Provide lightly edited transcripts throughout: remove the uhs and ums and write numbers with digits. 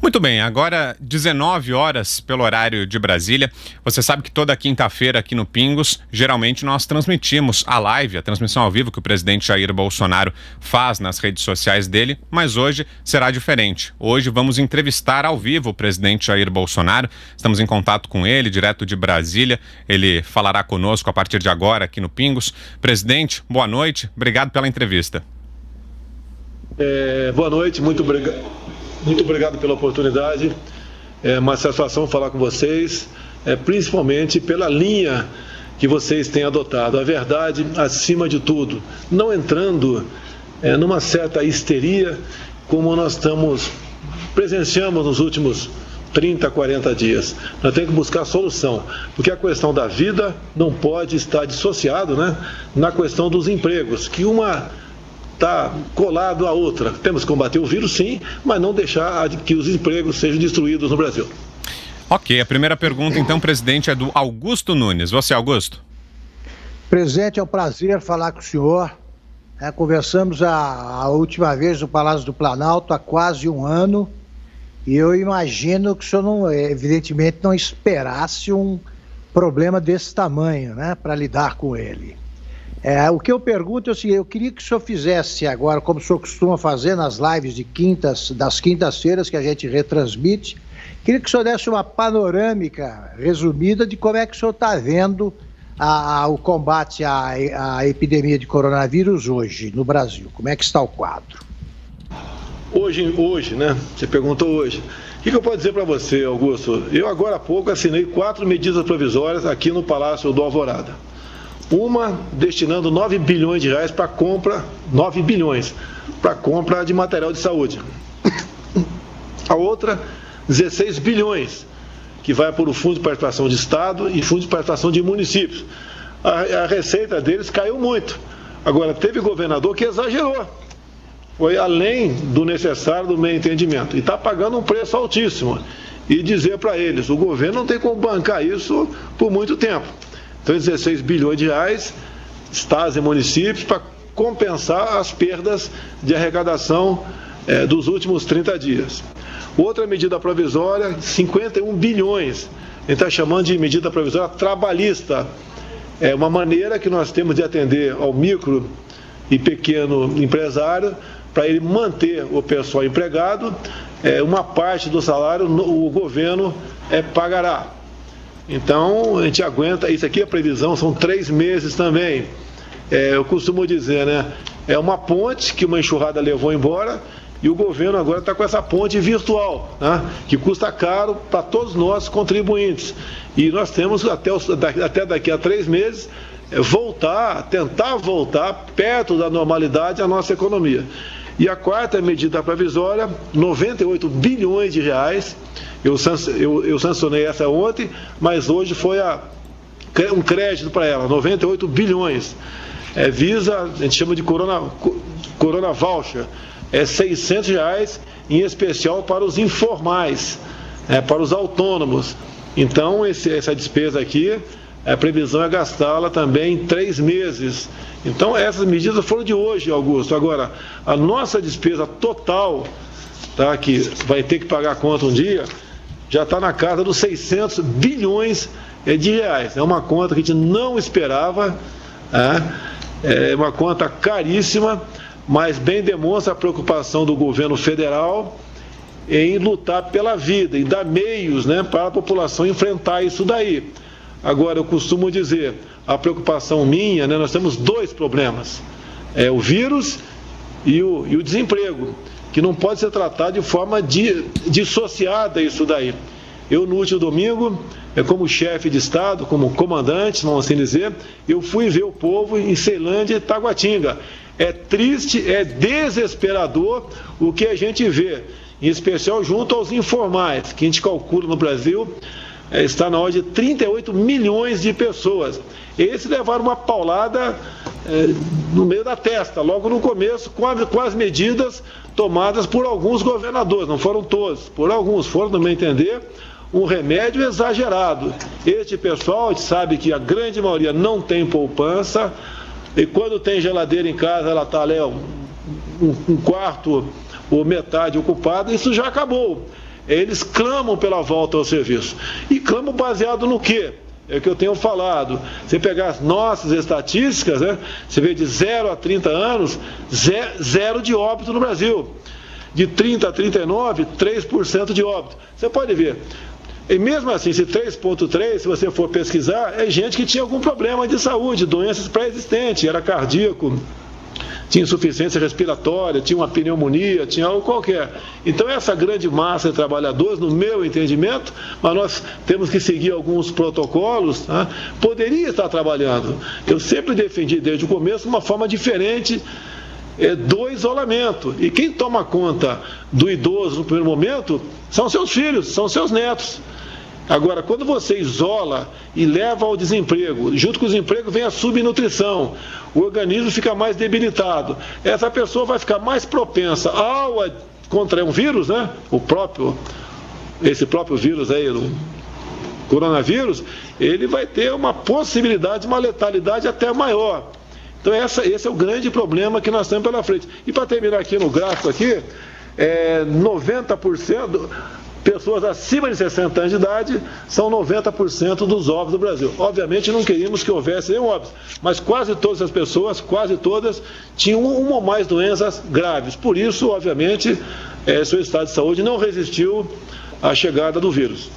Muito bem, agora 19 horas pelo horário de Brasília. Você sabe que toda quinta-feira aqui no Pingos, geralmente nós transmitimos a live, a transmissão ao vivo que o presidente Jair Bolsonaro faz nas redes sociais dele, mas hoje será diferente. Hoje vamos entrevistar ao vivo o presidente Jair Bolsonaro. Estamos em contato com ele, direto de Brasília. Ele falará conosco a partir de agora aqui no Pingos. Presidente, boa noite. Obrigado pela entrevista. Boa noite, muito obrigado pela oportunidade. É uma satisfação falar com vocês, principalmente pela linha que vocês têm adotado. A verdade acima de tudo, não entrando numa certa histeria como nós presenciamos nos últimos 30, 40 dias. Nós temos que buscar solução, porque a questão da vida não pode estar dissociado, na questão dos empregos, que uma está colado à outra. Temos que combater o vírus, sim, mas não deixar que os empregos sejam destruídos no Brasil. Ok, a primeira pergunta, então, presidente, é do Augusto Nunes. Você, Augusto? Presidente, é um prazer falar com o senhor. Conversamos a última vez no Palácio do Planalto há quase um ano e eu imagino que o senhor, evidentemente, não esperasse um problema desse tamanho, para lidar com ele. O que eu pergunto é o seguinte: eu queria que o senhor fizesse agora, como o senhor costuma fazer nas lives das quintas-feiras que a gente retransmite, queria que o senhor desse uma panorâmica resumida de como é que o senhor está vendo o combate à epidemia de coronavírus hoje no Brasil. Como é que está o quadro? Hoje, você perguntou hoje. O que eu posso dizer para você, Augusto? Eu agora há pouco assinei 4 medidas provisórias aqui no Palácio do Alvorada. Uma destinando 9 bilhões de reais para compra, 9 bilhões, para compra de material de saúde. A outra, 16 bilhões, que vai para o Fundo de Participação de Estado e Fundo de Participação de Municípios. A receita deles caiu muito. Agora, teve governador que exagerou. Foi além do necessário, do meu entendimento. E está pagando um preço altíssimo. E dizer para eles, o governo não tem como bancar isso por muito tempo. Então, 16 bilhões de reais, estados e municípios, para compensar as perdas de arrecadação dos últimos 30 dias. Outra medida provisória, 51 bilhões. A gente está chamando de medida provisória trabalhista. É uma maneira que nós temos de atender ao micro e pequeno empresário, para ele manter o pessoal empregado, uma parte do salário o governo pagará. Então, a gente aguenta, isso aqui é a previsão, são 3 meses também. Eu costumo dizer, é uma ponte que uma enxurrada levou embora e o governo agora está com essa ponte virtual, que custa caro para todos nós contribuintes. E nós temos até daqui a 3 meses tentar voltar perto da normalidade a nossa economia. E a quarta medida provisória, 98 bilhões de reais. Eu sancionei essa ontem, mas hoje foi um crédito para ela, 98 bilhões. Visa, a gente chama de Corona Voucher, 600 reais, em especial para os informais, para os autônomos. Então, essa despesa aqui, a previsão é gastá-la também em 3 meses. Então, essas medidas foram de hoje, Augusto. Agora, a nossa despesa total, que vai ter que pagar a conta um dia, já está na casa dos 600 bilhões de reais. É uma conta que a gente não esperava, é uma conta caríssima, mas bem demonstra a preocupação do governo federal em lutar pela vida e dar meios para a população enfrentar isso daí. Agora, eu costumo dizer, a preocupação minha, nós temos 2 problemas, o vírus e o desemprego, que não pode ser tratado de forma dissociada isso daí. Eu, no último domingo, como chefe de Estado, como comandante, vamos assim dizer, eu fui ver o povo em Ceilândia e Taguatinga. É triste, é desesperador o que a gente vê, em especial junto aos informais, que a gente calcula no Brasil, está na ordem de 38 milhões de pessoas. Esses levaram uma paulada no meio da testa, logo no começo, com as medidas tomadas por alguns governadores, não foram todos, por alguns, foram, no meu entender, um remédio exagerado. Este pessoal, a gente sabe que a grande maioria não tem poupança, e quando tem geladeira em casa, ela está ali um quarto ou metade ocupada, isso já acabou. eles clamam pela volta ao serviço. E clamam baseado no quê? É o que eu tenho falado. Você pegar as nossas estatísticas, né, você vê de 0 a 30 anos, zero de óbito no Brasil. De 30 a 39, 3% de óbito. Você pode ver. E mesmo assim, se 3,3, se você for pesquisar, é gente que tinha algum problema de saúde, doenças pré-existentes, era cardíaco, tinha insuficiência respiratória, tinha uma pneumonia, tinha algo qualquer. Então, essa grande massa de trabalhadores, no meu entendimento, mas nós temos que seguir alguns protocolos, tá? Poderia estar trabalhando. Eu sempre defendi desde o começo uma forma diferente do isolamento. E quem toma conta do idoso no primeiro momento são seus filhos, são seus netos. Agora, quando você isola e leva ao desemprego, junto com o desemprego vem a subnutrição, o organismo fica mais debilitado. Essa pessoa vai ficar mais propensa ao contrair um vírus, né? Esse próprio vírus aí, o coronavírus, ele vai ter uma possibilidade, uma letalidade até maior. Então, esse é o grande problema que nós temos pela frente. E para terminar aqui no gráfico aqui, 90%... pessoas acima de 60 anos de idade são 90% dos óbitos do Brasil. Obviamente não queríamos que houvesse nenhum óbito, mas quase todas as pessoas, quase todas, tinham uma ou mais doenças graves. Por isso, obviamente, seu estado de saúde não resistiu à chegada do vírus.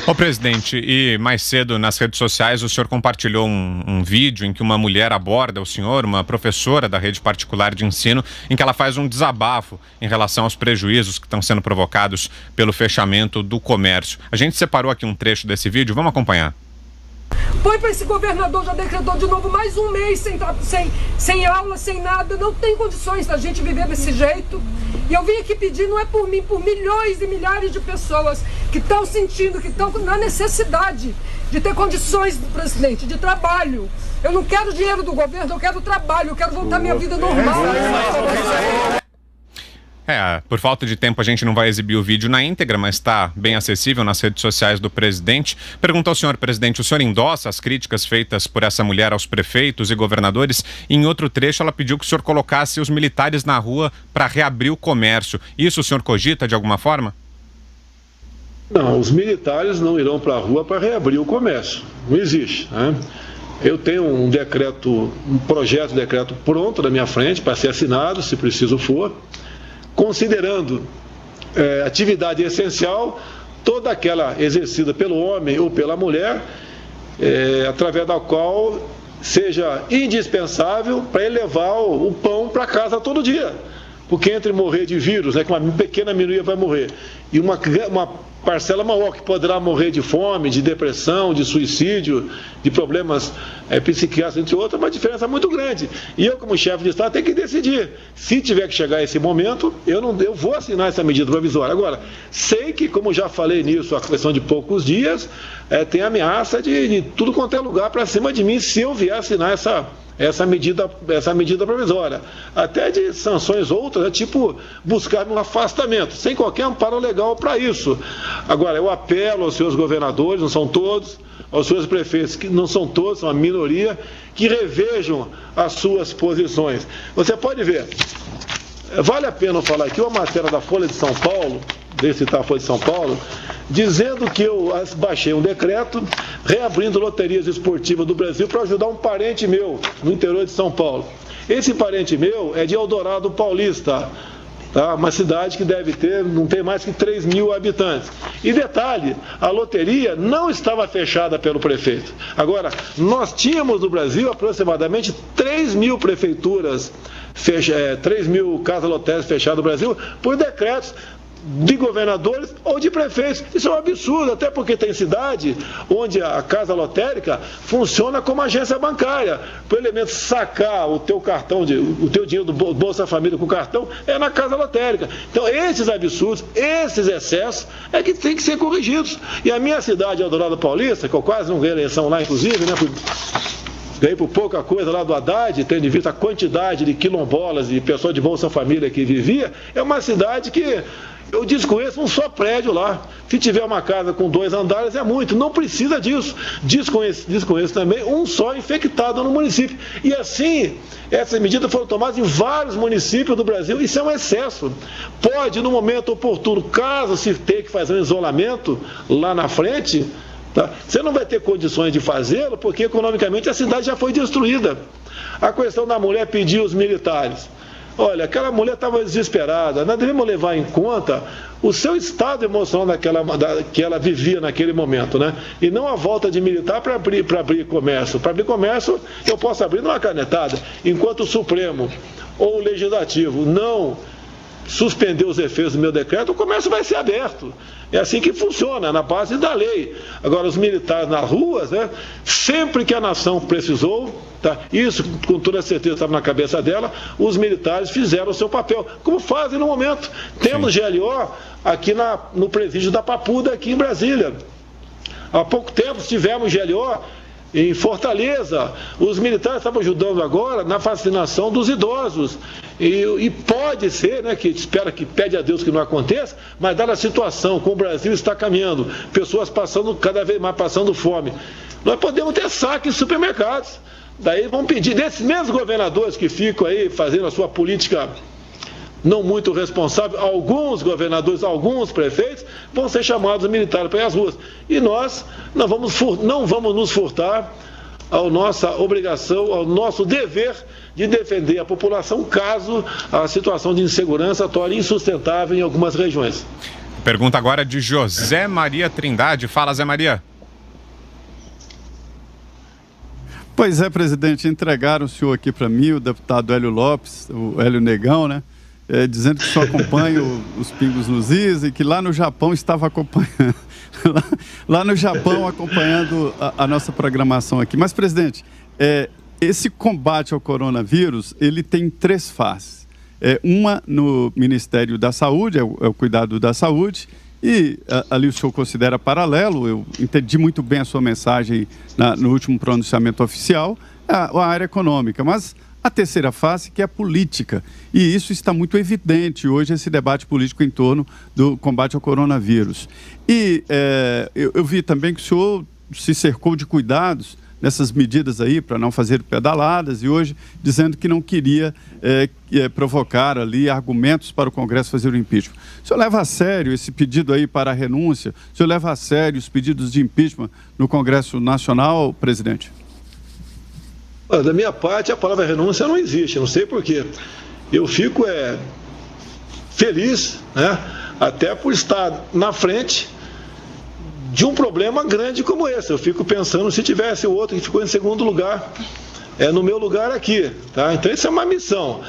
Ô presidente, e mais cedo nas redes sociais o senhor compartilhou um vídeo em que uma mulher aborda o senhor, uma professora da rede particular de ensino, em que ela faz um desabafo em relação aos prejuízos que estão sendo provocados pelo fechamento do comércio. A gente separou aqui um trecho desse vídeo, vamos acompanhar. Põe para esse governador, já decretou de novo mais um mês sem aula, sem nada. Não tem condições da gente viver desse jeito. E eu vim aqui pedir, não é por mim, por milhões e milhares de pessoas que estão sentindo, que estão na necessidade de ter condições, presidente, de trabalho. Eu não quero dinheiro do governo, eu quero trabalho, eu quero voltar à minha vida normal. Por falta de tempo a gente não vai exibir o vídeo na íntegra, mas está bem acessível nas redes sociais do presidente. Pergunta ao senhor, presidente, o senhor endossa as críticas feitas por essa mulher aos prefeitos e governadores? Em outro trecho ela pediu que o senhor colocasse os militares na rua para reabrir o comércio. Isso o senhor cogita de alguma forma? Não, os militares não irão para a rua para reabrir o comércio. Não existe, né? Eu tenho um projeto de decreto pronto na minha frente para ser assinado, se preciso for, considerando atividade essencial, toda aquela exercida pelo homem ou pela mulher, através da qual seja indispensável para ele levar o pão para casa todo dia. Porque entre morrer de vírus, que uma pequena minoria vai morrer, e uma parcela maior que poderá morrer de fome, de depressão, de suicídio, de problemas psiquiátricos, entre outros, é uma diferença muito grande. E eu, como chefe de Estado, tenho que decidir. Se tiver que chegar a esse momento, eu vou assinar essa medida provisória. Agora, sei que, como já falei nisso, a questão de poucos dias, tem ameaça de tudo quanto é lugar para cima de mim, se eu vier assinar essa medida provisória, até de sanções outras, tipo buscar um afastamento, sem qualquer amparo legal para isso. Agora, eu apelo aos seus governadores, não são todos, aos seus prefeitos, que não são todos, são uma minoria, que revejam as suas posições. Você pode ver, vale a pena falar aqui uma matéria da Folha de São Paulo, citar a Folha de São Paulo, dizendo que eu baixei um decreto reabrindo loterias esportivas do Brasil para ajudar um parente meu no interior de São Paulo. Esse parente meu é de Eldorado Paulista, tá? Uma cidade que não tem mais que 3 mil habitantes. E detalhe, a loteria não estava fechada pelo prefeito. Agora, nós tínhamos no Brasil aproximadamente 3 mil prefeituras, 3 mil casas lotéricas fechadas no Brasil por decretos de governadores ou de prefeitos. Isso é um absurdo, até porque tem cidade onde a casa lotérica funciona como agência bancária. Para o elemento sacar o teu cartão, o teu dinheiro do Bolsa Família com cartão, é na casa lotérica. Então, esses absurdos, esses excessos, é que tem que ser corrigidos. E a minha cidade, Eldorado Paulista, que eu quase não ganhei eleição lá, inclusive, né? Ganhei por pouca coisa lá do Haddad, tendo em vista a quantidade de quilombolas e pessoas de Bolsa Família que vivia, é uma cidade que eu desconheço um só prédio lá. Se tiver uma casa com 2 andares, é muito. Não precisa disso. Desconheço também um só infectado no município. E assim, essas medidas foram tomadas em vários municípios do Brasil. Isso é um excesso. Pode, no momento oportuno, caso se tenha que fazer um isolamento lá na frente, tá? Você não vai ter condições de fazê-lo, porque economicamente a cidade já foi destruída. A questão da mulher pedir os militares. Olha, aquela mulher estava desesperada. Nós devemos levar em conta o seu estado emocional que ela vivia naquele momento, né? E não a volta de militar para abrir comércio. Para abrir comércio, eu posso abrir numa canetada. Enquanto o Supremo ou o Legislativo não suspender os efeitos do meu decreto, o comércio vai ser aberto. É assim que funciona, na base da lei. Agora, os militares nas ruas, né, sempre que a nação precisou, tá, isso com toda certeza estava na cabeça dela, os militares fizeram o seu papel, como fazem no momento. Temos GLO aqui no presídio da Papuda, aqui em Brasília. Há pouco tempo tivemos GLO em Fortaleza. Os militares estavam ajudando agora na vacinação dos idosos. E pode ser, né, que espera que pede a Deus que não aconteça, mas dada a situação, como o Brasil está caminhando, pessoas passando cada vez mais passando fome, nós podemos ter saque em supermercados. Daí vão pedir, desses mesmos governadores que ficam aí fazendo a sua política não muito responsável, alguns governadores, alguns prefeitos, vão ser chamados militares para ir às ruas. E nós não vamos nos furtar à nossa obrigação, ao nosso dever de defender a população caso a situação de insegurança torne insustentável em algumas regiões. Pergunta agora de José Maria Trindade. Fala, Zé Maria. Pois é, presidente, entregaram o senhor aqui para mim, o deputado Hélio Lopes, o Hélio Negão, né? Dizendo que o senhor acompanha os Pingos nos Is e que lá no Japão estava acompanhando, lá no Japão acompanhando a nossa programação aqui. Mas, presidente, esse combate ao coronavírus, ele tem 3 faces. Uma no Ministério da Saúde, é o cuidado da saúde, e ali o senhor considera paralelo, eu entendi muito bem a sua mensagem no último pronunciamento oficial, a área econômica, mas a terceira face, que é a política. E isso está muito evidente hoje, esse debate político em torno do combate ao coronavírus. E eu vi também que o senhor se cercou de cuidados nessas medidas aí, para não fazer pedaladas, e hoje dizendo que não queria provocar ali argumentos para o Congresso fazer o impeachment. O senhor leva a sério esse pedido aí para a renúncia? O senhor leva a sério os pedidos de impeachment no Congresso Nacional, presidente? Da minha parte, a palavra renúncia não existe, não sei porquê. Eu fico feliz, né, até por estar na frente de um problema grande como esse. Eu fico pensando se tivesse outro que ficou em segundo lugar, no meu lugar aqui. Tá? Então, isso é uma missão.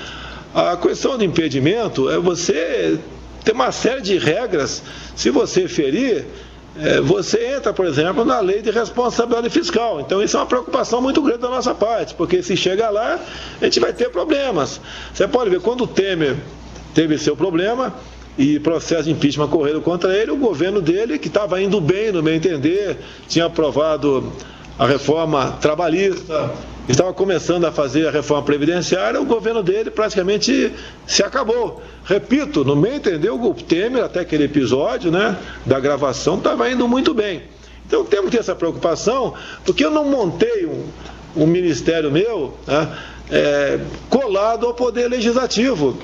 A questão do impedimento é você ter uma série de regras. Se você ferir, você entra, por exemplo, na lei de responsabilidade fiscal. Então, isso é uma preocupação muito grande da nossa parte, porque se chegar lá, a gente vai ter problemas. Você pode ver, quando o Temer teve seu problema e processo de impeachment correram contra ele, o governo dele, que estava indo bem, no meu entender, tinha aprovado a reforma trabalhista, estava começando a fazer a reforma previdenciária, o governo dele praticamente se acabou. Repito, no meu entender, o Temer, até aquele episódio, né, da gravação, estava indo muito bem. Então temos que ter essa preocupação, porque eu não montei um ministério meu, né, colado ao Poder Legislativo.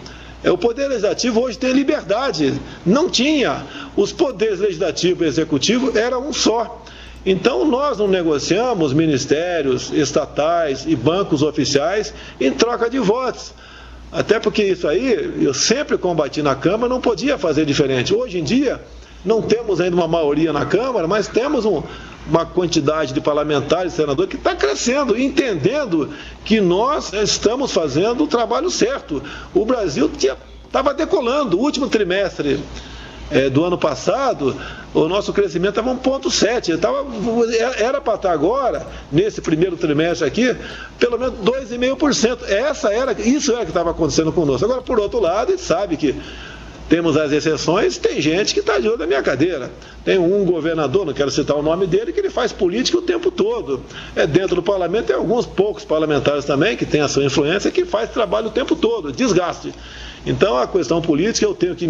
O Poder Legislativo hoje tem liberdade, não tinha. Os poderes legislativo e executivo eram um só. Então, nós não negociamos ministérios estatais e bancos oficiais em troca de votos. Até porque isso aí, eu sempre combati na Câmara, não podia fazer diferente. Hoje em dia, não temos ainda uma maioria na Câmara, mas temos uma quantidade de parlamentares e senadores que está crescendo, entendendo que nós estamos fazendo o trabalho certo. O Brasil estava decolando. O último trimestre do ano passado, o nosso crescimento estava 1,7. Era para estar agora, nesse primeiro trimestre aqui, pelo menos 2,5%. Isso era o que estava acontecendo conosco. Agora, por outro lado, a gente sabe que temos as exceções, tem gente que está de olho na minha cadeira. Tem um governador, não quero citar o nome dele, que ele faz política o tempo todo. Dentro do parlamento tem alguns poucos parlamentares também, que têm a sua influência, que faz trabalho o tempo todo, desgaste. Então, a questão política, eu tenho que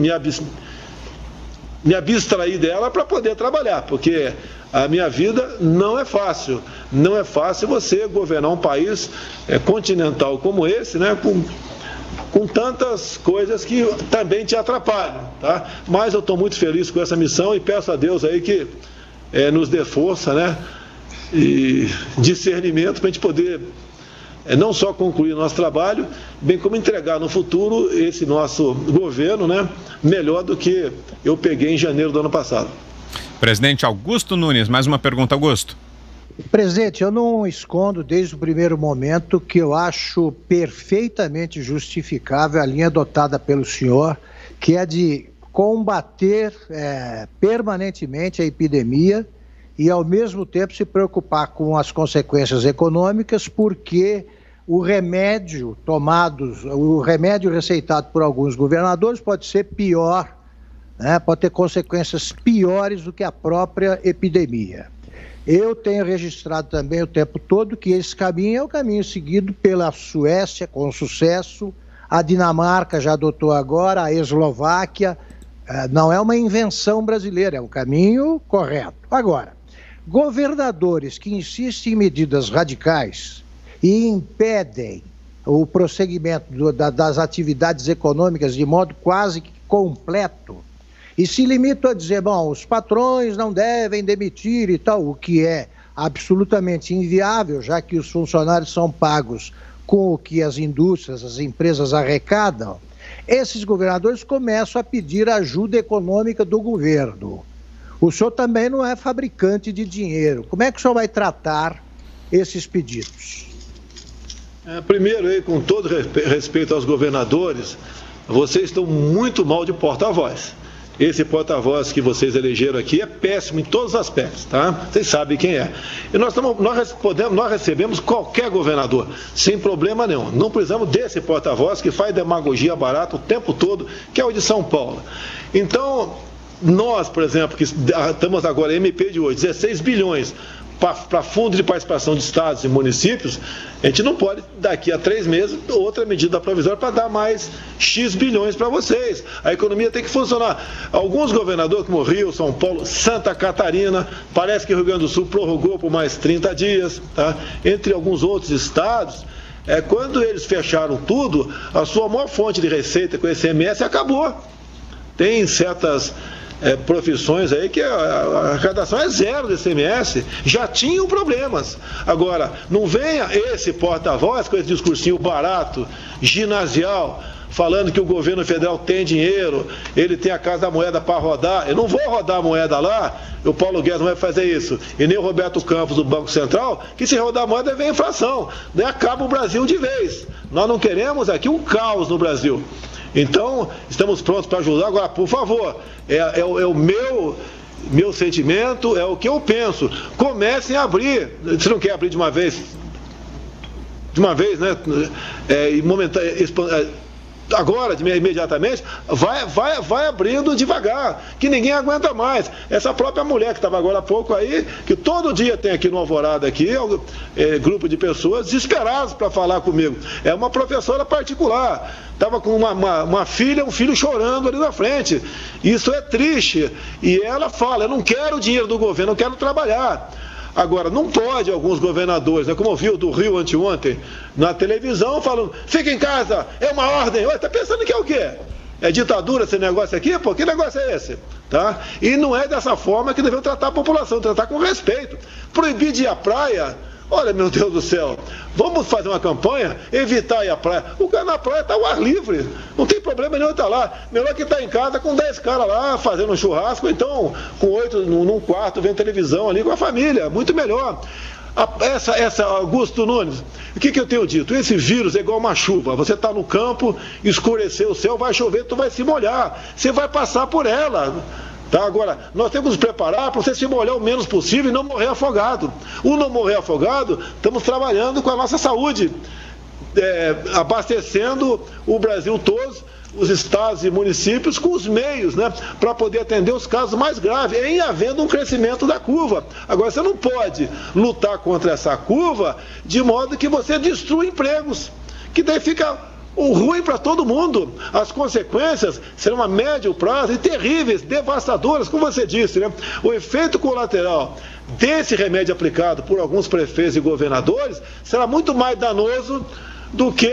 me abstrair dela para poder trabalhar, porque a minha vida não é fácil. Não é fácil você governar um país continental como esse, né, com tantas coisas que também te atrapalham, tá? Mas eu estou muito feliz com essa missão e peço a Deus aí que nos dê força, né, e discernimento para a gente poder não só concluir nosso trabalho, bem como entregar no futuro esse nosso governo, né, melhor do que eu peguei em janeiro do ano passado. Presidente Augusto Nunes, mais uma pergunta, Augusto. Presidente, eu não escondo desde o primeiro momento que eu acho perfeitamente justificável a linha adotada pelo senhor, que é de combater permanentemente a epidemia e, ao mesmo tempo, se preocupar com as consequências econômicas, porque o remédio receitado por alguns governadores pode ser pior, né? Pode ter consequências piores do que a própria epidemia. Eu tenho registrado também o tempo todo que esse caminho é o caminho seguido pela Suécia com sucesso, a Dinamarca já adotou agora, a Eslováquia, não é uma invenção brasileira, é o caminho correto. Agora, governadores que insistem em medidas radicais e impedem o prosseguimento das atividades econômicas de modo quase que completo, e se limitam a dizer, bom, os patrões não devem demitir e tal, o que é absolutamente inviável, já que os funcionários são pagos com o que as indústrias, as empresas arrecadam, esses governadores começam a pedir ajuda econômica do governo. O senhor também não é fabricante de dinheiro. Como é que o senhor vai tratar esses pedidos? Primeiro, aí, com todo respeito aos governadores, vocês estão muito mal de porta-voz. Esse porta-voz que vocês elegeram aqui é péssimo em todos os aspectos, tá? Vocês sabem quem é. E nós recebemos qualquer governador, sem problema nenhum. Não precisamos desse porta-voz que faz demagogia barata o tempo todo, que é o de São Paulo. Então, nós, por exemplo, que estamos agora MP de hoje, 16 bilhões para fundo de participação de estados e municípios, a gente não pode, daqui a 3 meses, outra medida provisória para dar mais X bilhões para vocês. A economia tem que funcionar. Alguns governadores, como Rio, São Paulo, Santa Catarina, parece que o Rio Grande do Sul prorrogou por mais 30 dias, tá? Entre alguns outros estados, quando eles fecharam tudo, a sua maior fonte de receita com o ICMS acabou. Tem certas profissões aí que a arrecadação é zero do ICMS, já tinham problemas. Agora, não venha esse porta-voz com esse discursinho barato, ginasial, falando que o governo federal tem dinheiro, ele tem a Casa da Moeda para rodar. Eu não vou rodar a moeda lá, o Paulo Guedes não vai fazer isso, e nem o Roberto Campos do Banco Central, que se rodar a moeda vem inflação, daí acaba o Brasil de vez. Nós não queremos aqui um caos no Brasil. Então, estamos prontos para ajudar. Agora, por favor, é o meu sentimento, é o que eu penso. Comecem a abrir. Se não quer abrir de uma vez, né? Agora, imediatamente, vai abrindo devagar, que ninguém aguenta mais. Essa própria mulher que estava agora há pouco aí, que todo dia tem aqui no Alvorada, aqui, grupo de pessoas desesperadas para falar comigo. É uma professora particular, estava com uma filha, um filho chorando ali na frente. Isso é triste. E ela fala, eu não quero dinheiro do governo, eu quero trabalhar. Agora, não pode alguns governadores, né, como eu vi o do Rio anteontem, na televisão, falando, fica em casa, é uma ordem. Está pensando que é o quê? É ditadura esse negócio aqui? Pô, que negócio é esse? Tá? E não é dessa forma que devemos tratar a população, tratar com respeito. Proibir de ir à praia, olha, meu Deus do céu, vamos fazer uma campanha, evitar ir à praia. O cara na praia está ao ar livre, não tem problema nenhum estar lá. Melhor que estar em casa com 10 caras lá, fazendo um churrasco, então com 8 num quarto, vendo televisão ali com a família, muito melhor. Essa Augusto Nunes, o que eu tenho dito? Esse vírus é igual uma chuva, você está no campo, escureceu o céu, vai chover, tu vai se molhar, você vai passar por ela. Tá, agora, nós temos que nos preparar para você se molhar o menos possível e não morrer afogado. O não morrer afogado, estamos trabalhando com a nossa saúde, abastecendo o Brasil todo, os estados e municípios com os meios, né, para poder atender os casos mais graves, em havendo um crescimento da curva. Agora, você não pode lutar contra essa curva de modo que você destrua empregos, que daí fica o ruim para todo mundo. As consequências serão a médio prazo e terríveis, devastadoras, como você disse, né? O efeito colateral desse remédio aplicado por alguns prefeitos e governadores será muito mais danoso do que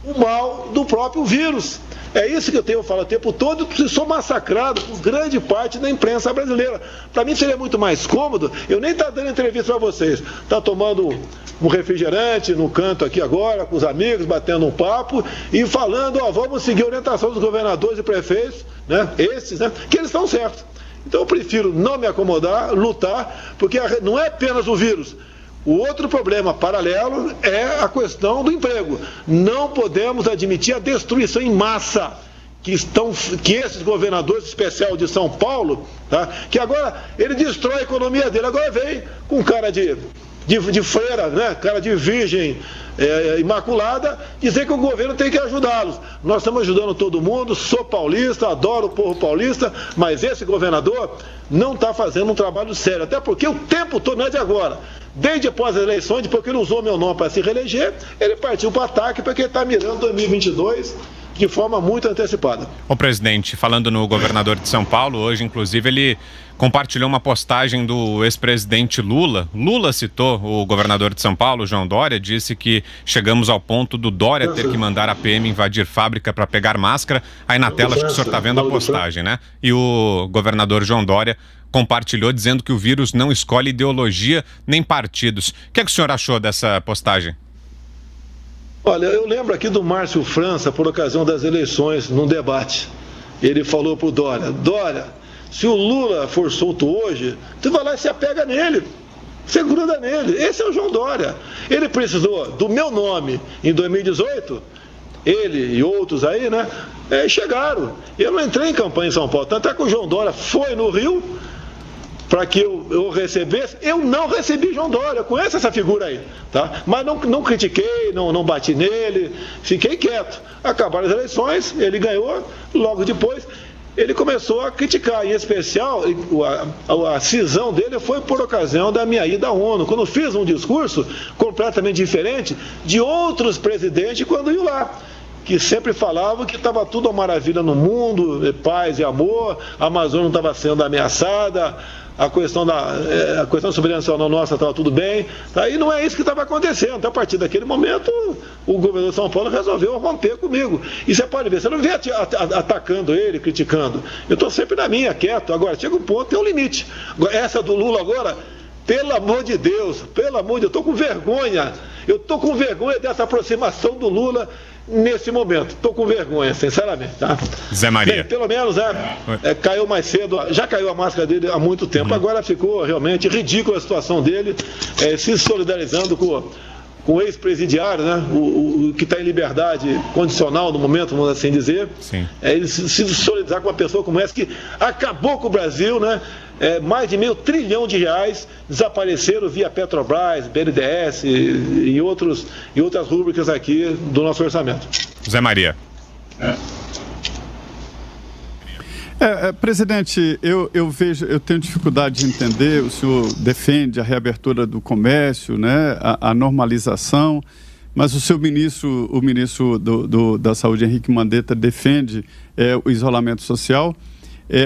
o mal do próprio vírus. É isso que eu tenho falado o tempo todo, e sou massacrado por grande parte da imprensa brasileira. Para mim seria muito mais cômodo eu nem estar dando entrevista para vocês, estar tomando um refrigerante no canto aqui agora, com os amigos, batendo um papo e falando, vamos seguir a orientação dos governadores e prefeitos, né, esses, né, que eles estão certos. Então eu prefiro não me acomodar, lutar, porque não é apenas o vírus. O outro problema paralelo é a questão do emprego. Não podemos admitir a destruição em massa que esses governadores, em especial de São Paulo, tá, que agora ele destrói a economia dele, agora vem com cara de freira, né, cara de virgem imaculada, dizer que o governo tem que ajudá-los. Nós estamos ajudando todo mundo, sou paulista, adoro o povo paulista, mas esse governador não está fazendo um trabalho sério, até porque o tempo todo, não é de agora, desde após as eleições, depois que ele usou meu nome para se reeleger, ele partiu para o ataque porque ele está mirando 2022 de forma muito antecipada. O presidente, falando no governador de São Paulo, hoje, inclusive, ele compartilhou uma postagem do ex-presidente Lula. Lula citou o governador de São Paulo, João Dória, disse que chegamos ao ponto do Dória ter que mandar a PM invadir fábrica para pegar máscara. Aí na tela, acho que o senhor está vendo a postagem, né? E o governador João Dória compartilhou dizendo que o vírus não escolhe ideologia nem partidos. O que é que o senhor achou dessa postagem? Olha, eu lembro aqui do Márcio França, por ocasião das eleições, num debate. Ele falou para o Dória, Dória, se o Lula for solto hoje, tu vai lá e se apega nele, você gruda nele. Esse é o João Dória. Ele precisou do meu nome em 2018, ele e outros aí, né, chegaram. Eu não entrei em campanha em São Paulo, tanto é que o João Dória foi no Rio para que eu recebesse. Eu não recebi João Dória, eu conheço essa figura aí, tá? Mas não critiquei, não bati nele, fiquei quieto. Acabaram as eleições, ele ganhou, logo depois ele começou a criticar, em especial a cisão dele foi por ocasião da minha ida à ONU, quando eu fiz um discurso completamente diferente de outros presidentes quando iam lá, que sempre falavam que estava tudo uma maravilha no mundo, paz e amor, a Amazônia não estava sendo ameaçada, a questão da soberania nacional nossa estava tudo bem, tá? E não é isso que estava acontecendo. Então, a partir daquele momento, o governador de São Paulo resolveu romper comigo. E você pode ver, você não vê atacando ele, criticando. Eu estou sempre na minha, quieto. Agora, chega um ponto, tem um limite. Essa do Lula agora, pelo amor de Deus, eu estou com vergonha. Eu estou com vergonha dessa aproximação do Lula nesse momento. Estou com vergonha, sinceramente, tá? Zé Maria. Bem, pelo menos caiu mais cedo, já caiu a máscara dele há muito tempo, agora ficou realmente ridícula a situação dele, se solidarizando com o ex-presidiário, né? O que está em liberdade condicional no momento, vamos assim dizer. Sim. Ele se solidarizar com uma pessoa como essa que acabou com o Brasil, né? Mais de R$1,5 trilhão desapareceram via Petrobras, BNDES e outras rúbricas aqui do nosso orçamento. Zé Maria. Presidente, eu tenho dificuldade de entender, o senhor defende a reabertura do comércio, né, a normalização, mas o seu ministro, o ministro da Saúde, Henrique Mandetta, defende o isolamento social.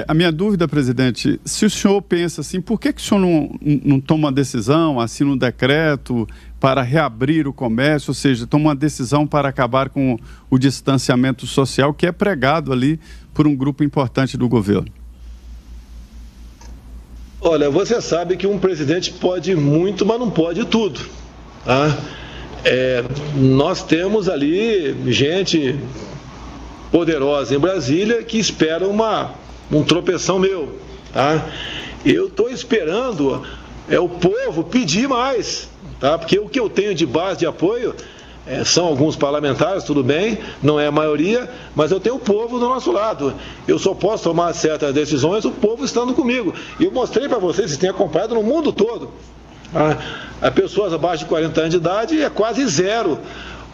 A minha dúvida, presidente, se o senhor pensa assim, por que o senhor não toma uma decisão, assina um decreto para reabrir o comércio, ou seja, toma uma decisão para acabar com o distanciamento social que é pregado ali por um grupo importante do governo? Olha, você sabe que um presidente pode muito, mas não pode tudo, tá? Nós temos ali gente poderosa em Brasília que espera um tropeção meu, tá? Eu estou esperando o povo pedir mais, tá? Porque o que eu tenho de base de apoio são alguns parlamentares, tudo bem, não é a maioria, mas eu tenho o povo do nosso lado. Eu só posso tomar certas decisões o povo estando comigo. E eu mostrei para vocês, vocês têm acompanhado no mundo todo. As pessoas abaixo de 40 anos de idade é quase zero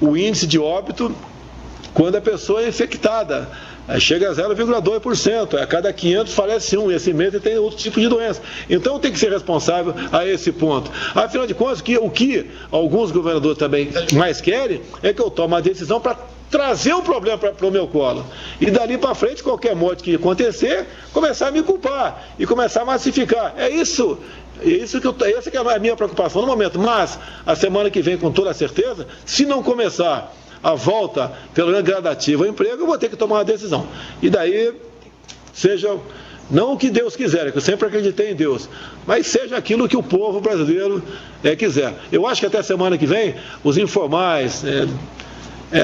o índice de óbito quando a pessoa é infectada. Chega a 0,2%, a cada 500 falece um, e esse mês ele tem outro tipo de doença. Então tem que ser responsável a esse ponto. Afinal de contas, o que alguns governadores também mais querem é que eu tome uma decisão para trazer um problema para o meu colo. E dali para frente, qualquer morte que acontecer, começar a me culpar e começar a massificar. Essa que é a minha preocupação no momento. Mas, a semana que vem, com toda certeza, se não começar a volta, pelo menos gradativa, ao emprego, eu vou ter que tomar uma decisão. E daí, seja não o que Deus quiser, que eu sempre acreditei em Deus, mas seja aquilo que o povo brasileiro quiser. Eu acho que até semana que vem, os informais,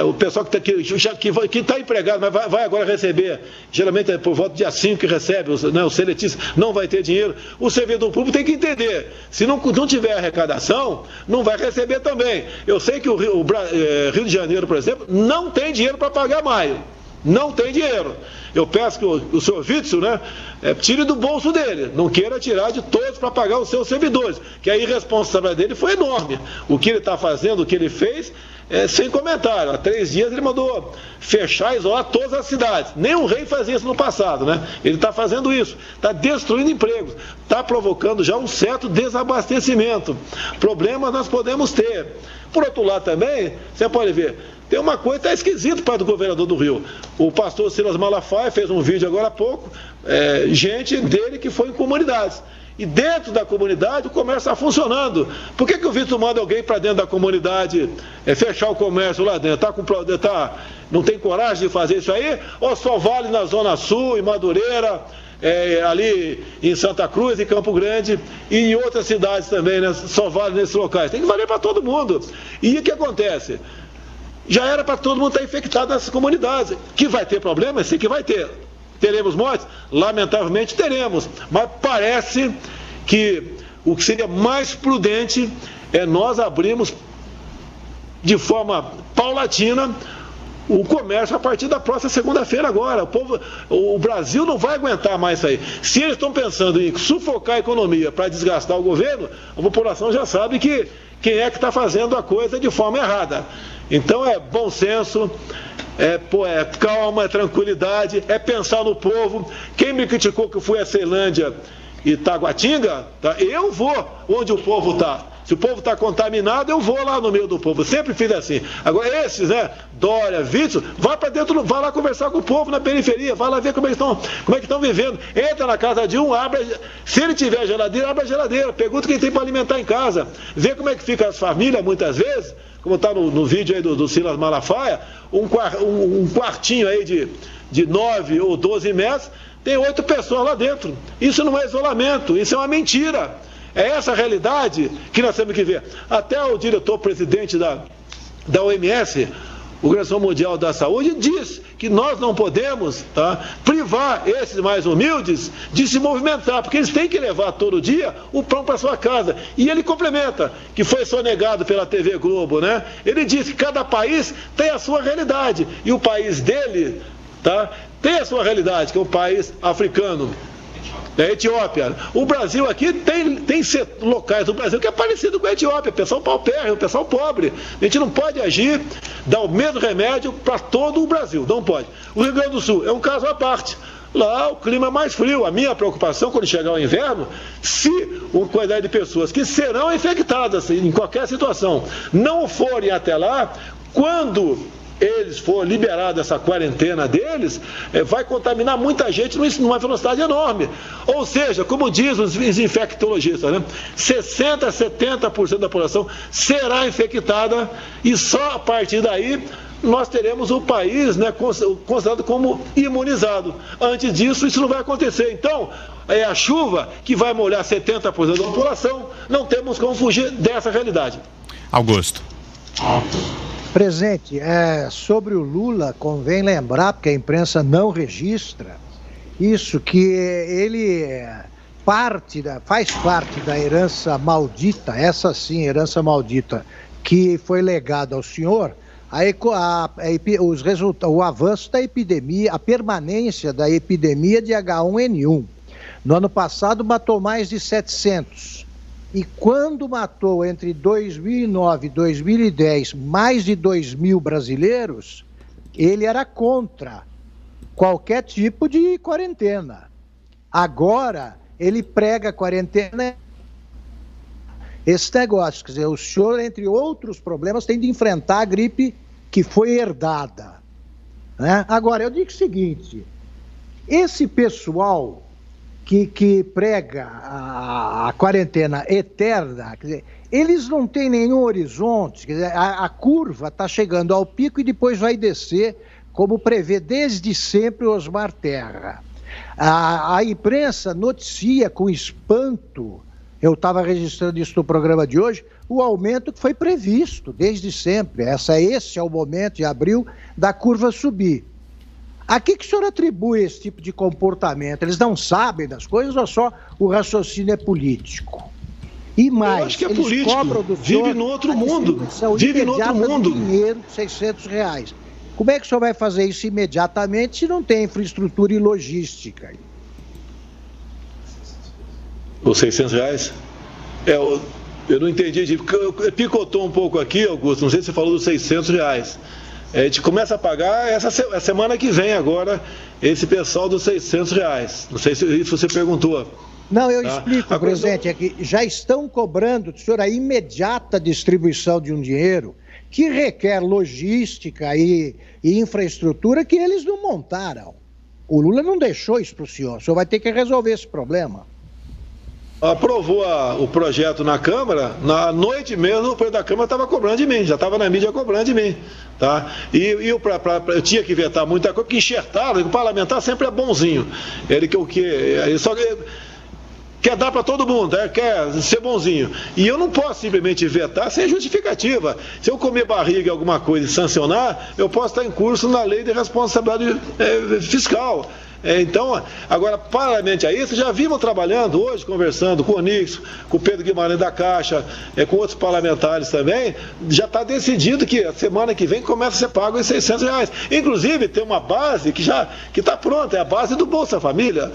o pessoal que está empregado, mas vai agora receber, geralmente é por volta do dia 5 que recebe, os seletistas, não vai ter dinheiro. O servidor público tem que entender, se não tiver arrecadação, não vai receber também. Eu sei que o Rio de Janeiro, por exemplo, não tem dinheiro para pagar maio. Não tem dinheiro. Eu peço que o senhor Witzel, tire do bolso dele, não queira tirar de todos para pagar os seus servidores, que a irresponsabilidade dele foi enorme. O que ele está fazendo, o que ele fez, sem comentário. Há 3 dias ele mandou fechar e isolar todas as cidades. Nenhum rei fazia isso no passado, Ele está fazendo isso, está destruindo empregos, está provocando já um certo desabastecimento. Problemas nós podemos ter. Por outro lado também, você pode ver, tem uma coisa que está esquisita para o governador do Rio. O pastor Silas Malafaia fez um vídeo agora há pouco, gente dele que foi em comunidades. E dentro da comunidade o comércio está funcionando. Por que o Vitor manda alguém para dentro da comunidade fechar o comércio lá dentro? Não tem coragem de fazer isso aí? Ou só vale na Zona Sul, em Madureira, ali em Santa Cruz, em Campo Grande e em outras cidades também, só vale nesses locais? Tem que valer para todo mundo. E o que acontece? Já era para todo mundo estar infectado nessas comunidades. Que vai ter problema? Sim que vai ter. Teremos mortes? Lamentavelmente teremos. Mas parece que o que seria mais prudente é nós abrirmos de forma paulatina o comércio a partir da próxima segunda-feira agora. O Brasil não vai aguentar mais isso aí. Se eles estão pensando em sufocar a economia para desgastar o governo, a população já sabe que quem é que está fazendo a coisa de forma errada. Então é bom senso, calma, é tranquilidade, é pensar no povo. Quem me criticou que eu fui a Ceilândia e Taguatinga, eu vou onde o povo está. Se o povo está contaminado, eu vou lá no meio do povo. Eu sempre fiz assim. Agora esses, Dória, Witzel, vai para dentro, vai lá conversar com o povo na periferia, vai lá ver como é que estão vivendo. Entra na casa de um, se ele tiver geladeira, abre a geladeira, pergunta quem tem para alimentar em casa, vê como é que fica as famílias muitas vezes, como está no vídeo aí do Silas Malafaia, um quartinho aí de 9 ou 12 metros, tem 8 pessoas lá dentro. Isso não é isolamento, isso é uma mentira. É essa a realidade que nós temos que ver. Até o diretor-presidente da OMS, Organização Mundial da Saúde, diz que nós não podemos privar esses mais humildes de se movimentar, porque eles têm que levar todo dia o pão para sua casa. E ele complementa, que foi sonegado pela TV Globo, Ele diz que cada país tem a sua realidade, e o país dele tem a sua realidade, que é o país africano. Etiópia. O Brasil aqui tem locais do Brasil que é parecido com a Etiópia, pessoal paupérrimo, pessoal pobre. A gente não pode agir, dar o mesmo remédio para todo o Brasil, não pode. O Rio Grande do Sul é um caso à parte. Lá o clima é mais frio. A minha preocupação quando chegar o inverno, se uma quantidade de pessoas que serão infectadas em qualquer situação não forem até lá, quando eles for liberada essa quarentena deles, vai contaminar muita gente numa velocidade enorme. Ou seja, como diz os infectologistas, 60% a 70% da população será infectada e só a partir daí nós teremos o país considerado como imunizado. Antes disso, isso não vai acontecer. Então, é a chuva que vai molhar 70% da população, não temos como fugir dessa realidade. Augusto. Presidente, sobre o Lula, convém lembrar, porque a imprensa não registra, isso, que ele faz parte da herança maldita, essa sim, herança maldita, que foi legada ao senhor, o avanço da epidemia, a permanência da epidemia de H1N1. No ano passado matou mais de 700. E quando matou entre 2009 e 2010 mais de 2.000 brasileiros, ele era contra qualquer tipo de quarentena. Agora, ele prega quarentena. Esse negócio, quer dizer, o senhor, entre outros problemas, tem de enfrentar a gripe que foi herdada, né? Agora, eu digo o seguinte, esse pessoal que prega a quarentena eterna, quer dizer, eles não têm nenhum horizonte, quer dizer, a curva está chegando ao pico e depois vai descer, como prevê desde sempre Osmar Terra. A imprensa noticia com espanto, eu estava registrando isso no programa de hoje, o aumento que foi previsto desde sempre. Esse é o momento, em abril, da curva subir. A que o senhor atribui esse tipo de comportamento? Eles não sabem das coisas ou só o raciocínio é político? E mais, eu acho que é eles político, cobram do senhor vive no outro mundo, vive no outro mundo. Dinheiro de R$600. Como é que o senhor vai fazer isso imediatamente se não tem infraestrutura e logística? Os R$600? Eu não entendi, picotou um pouco aqui, Augusto, não sei se você falou dos R$600. A gente começa a pagar essa semana que vem agora, esse pessoal dos R$600. Não sei se isso você perguntou. Não, eu explico, presidente, é que já estão cobrando do senhor a imediata distribuição de um dinheiro que requer logística e infraestrutura que eles não montaram. O Lula não deixou isso para o senhor vai ter que resolver esse problema. Aprovou o projeto na Câmara, na noite mesmo o presidente da Câmara estava cobrando de mim, já estava na mídia cobrando de mim. Tá? Eu tinha que vetar muita coisa, porque enxertaram, o parlamentar sempre é bonzinho. Ele só quer dar para todo mundo, quer ser bonzinho. E eu não posso simplesmente vetar sem justificativa. Se eu comer barriga em alguma coisa e sancionar, eu posso estar em curso na lei de responsabilidade fiscal. Então, agora, paralelamente a isso, já vimos trabalhando hoje, conversando com o Onix, com o Pedro Guimarães da Caixa, com outros parlamentares também, já está decidido que a semana que vem começa a ser pago em R$600. Inclusive, tem uma base que está pronta, é a base do Bolsa Família.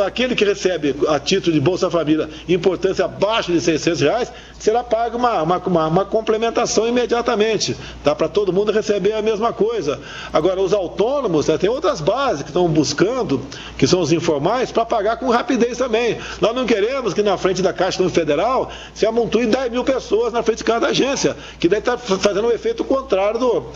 Aquele que recebe a título de Bolsa Família importância abaixo de R$600, será pago uma complementação imediatamente, tá? Para todo mundo receber a mesma coisa. Agora, os autônomos, tem outras bases que estão buscando, que são os informais, para pagar com rapidez também. Nós não queremos que na frente da Caixa Federal se amontue 10 mil pessoas na frente de cada agência, que deve estar fazendo um efeito contrário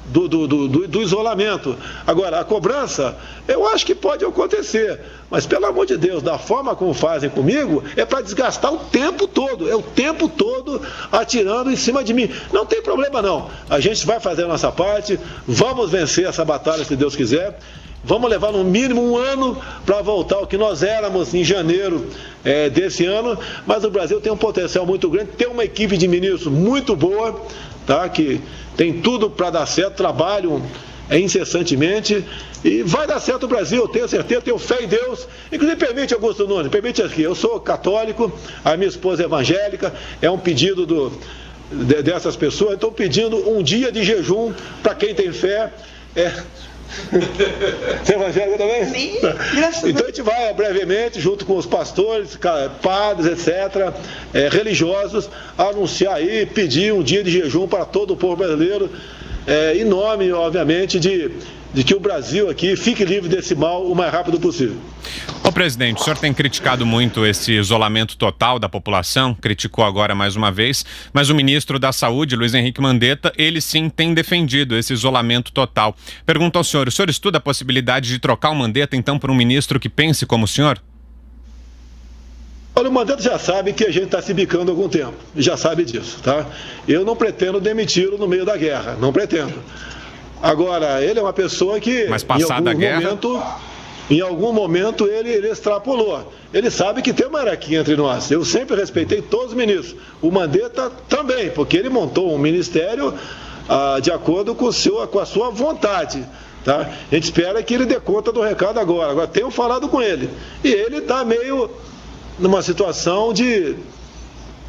do isolamento. Agora, a cobrança, eu acho que pode acontecer, mas pelo amor de Deus, da forma como fazem comigo, é para desgastar o tempo todo, é o tempo todo atirando em cima de mim. Não tem problema não, a gente vai fazer a nossa parte, vamos vencer essa batalha se Deus quiser. Vamos levar no mínimo um ano para voltar ao que nós éramos em janeiro desse ano, mas o Brasil tem um potencial muito grande, tem uma equipe de ministros muito boa, tá? Que tem tudo para dar certo, trabalham incessantemente e vai dar certo o Brasil, eu tenho certeza, tenho fé em Deus. Inclusive, permite, Augusto Nunes, permite aqui, eu sou católico, a minha esposa é evangélica, é um pedido dessas pessoas, estou pedindo um dia de jejum para quem tem fé. Você é evangélico também? Sim, graças a Deus. Então a gente vai brevemente, junto com os pastores, padres, etc., religiosos, anunciar aí, pedir um dia de jejum para todo o povo brasileiro, em nome, obviamente, de que o Brasil aqui fique livre desse mal o mais rápido possível. Ô presidente, o senhor tem criticado muito esse isolamento total da população, criticou agora mais uma vez, mas o ministro da Saúde, Luiz Henrique Mandetta, ele sim tem defendido esse isolamento total. Pergunto ao senhor, o senhor estuda a possibilidade de trocar o Mandetta então por um ministro que pense como o senhor? Olha, o Mandetta já sabe que a gente está se bicando há algum tempo, já sabe disso, tá? Eu não pretendo demiti-lo no meio da guerra, não pretendo. Agora, ele é uma pessoa que, mas passada a guerra, em algum momento ele extrapolou. Ele sabe que tem uma hierarquia entre nós. Eu sempre respeitei todos os ministros. O Mandetta também, porque ele montou um ministério de acordo com a sua vontade. Tá? A gente espera que ele dê conta do recado agora. Agora, tenho falado com ele. E ele está meio numa situação de...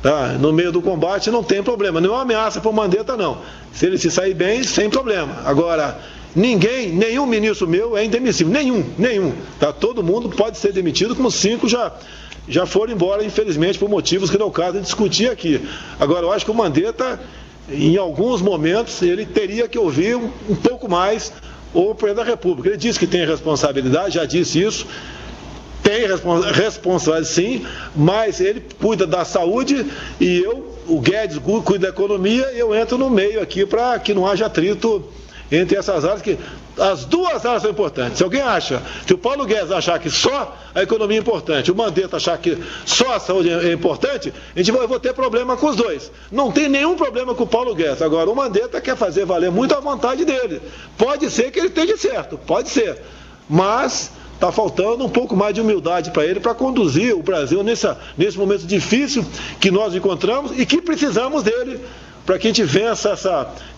Tá? No meio do combate não tem problema. Não é uma ameaça para o Mandetta, não. Se ele se sair bem, sem problema. Agora... nenhum ministro meu é indemissível, nenhum, tá? Todo mundo pode ser demitido, como 5 já foram embora, infelizmente, por motivos que não é o caso de discutir aqui. Agora, eu acho que o Mandetta, em alguns momentos, ele teria que ouvir um pouco mais o presidente da República. Ele disse que tem responsabilidade, já disse isso, tem responsabilidade sim, mas ele cuida da saúde e o Guedes cuida da economia, e eu entro no meio aqui para que não haja atrito entre essas áreas, que as duas áreas são importantes. Se alguém acha, se o Paulo Guedes achar que só a economia é importante, o Mandetta achar que só a saúde é importante, eu vou ter problema com os dois. Não tem nenhum problema com o Paulo Guedes. Agora, o Mandetta quer fazer valer muito a vontade dele. Pode ser que ele esteja certo, pode ser. Mas está faltando um pouco mais de humildade para ele, para conduzir o Brasil nesse momento difícil que nós encontramos e que precisamos dele, para que a gente vença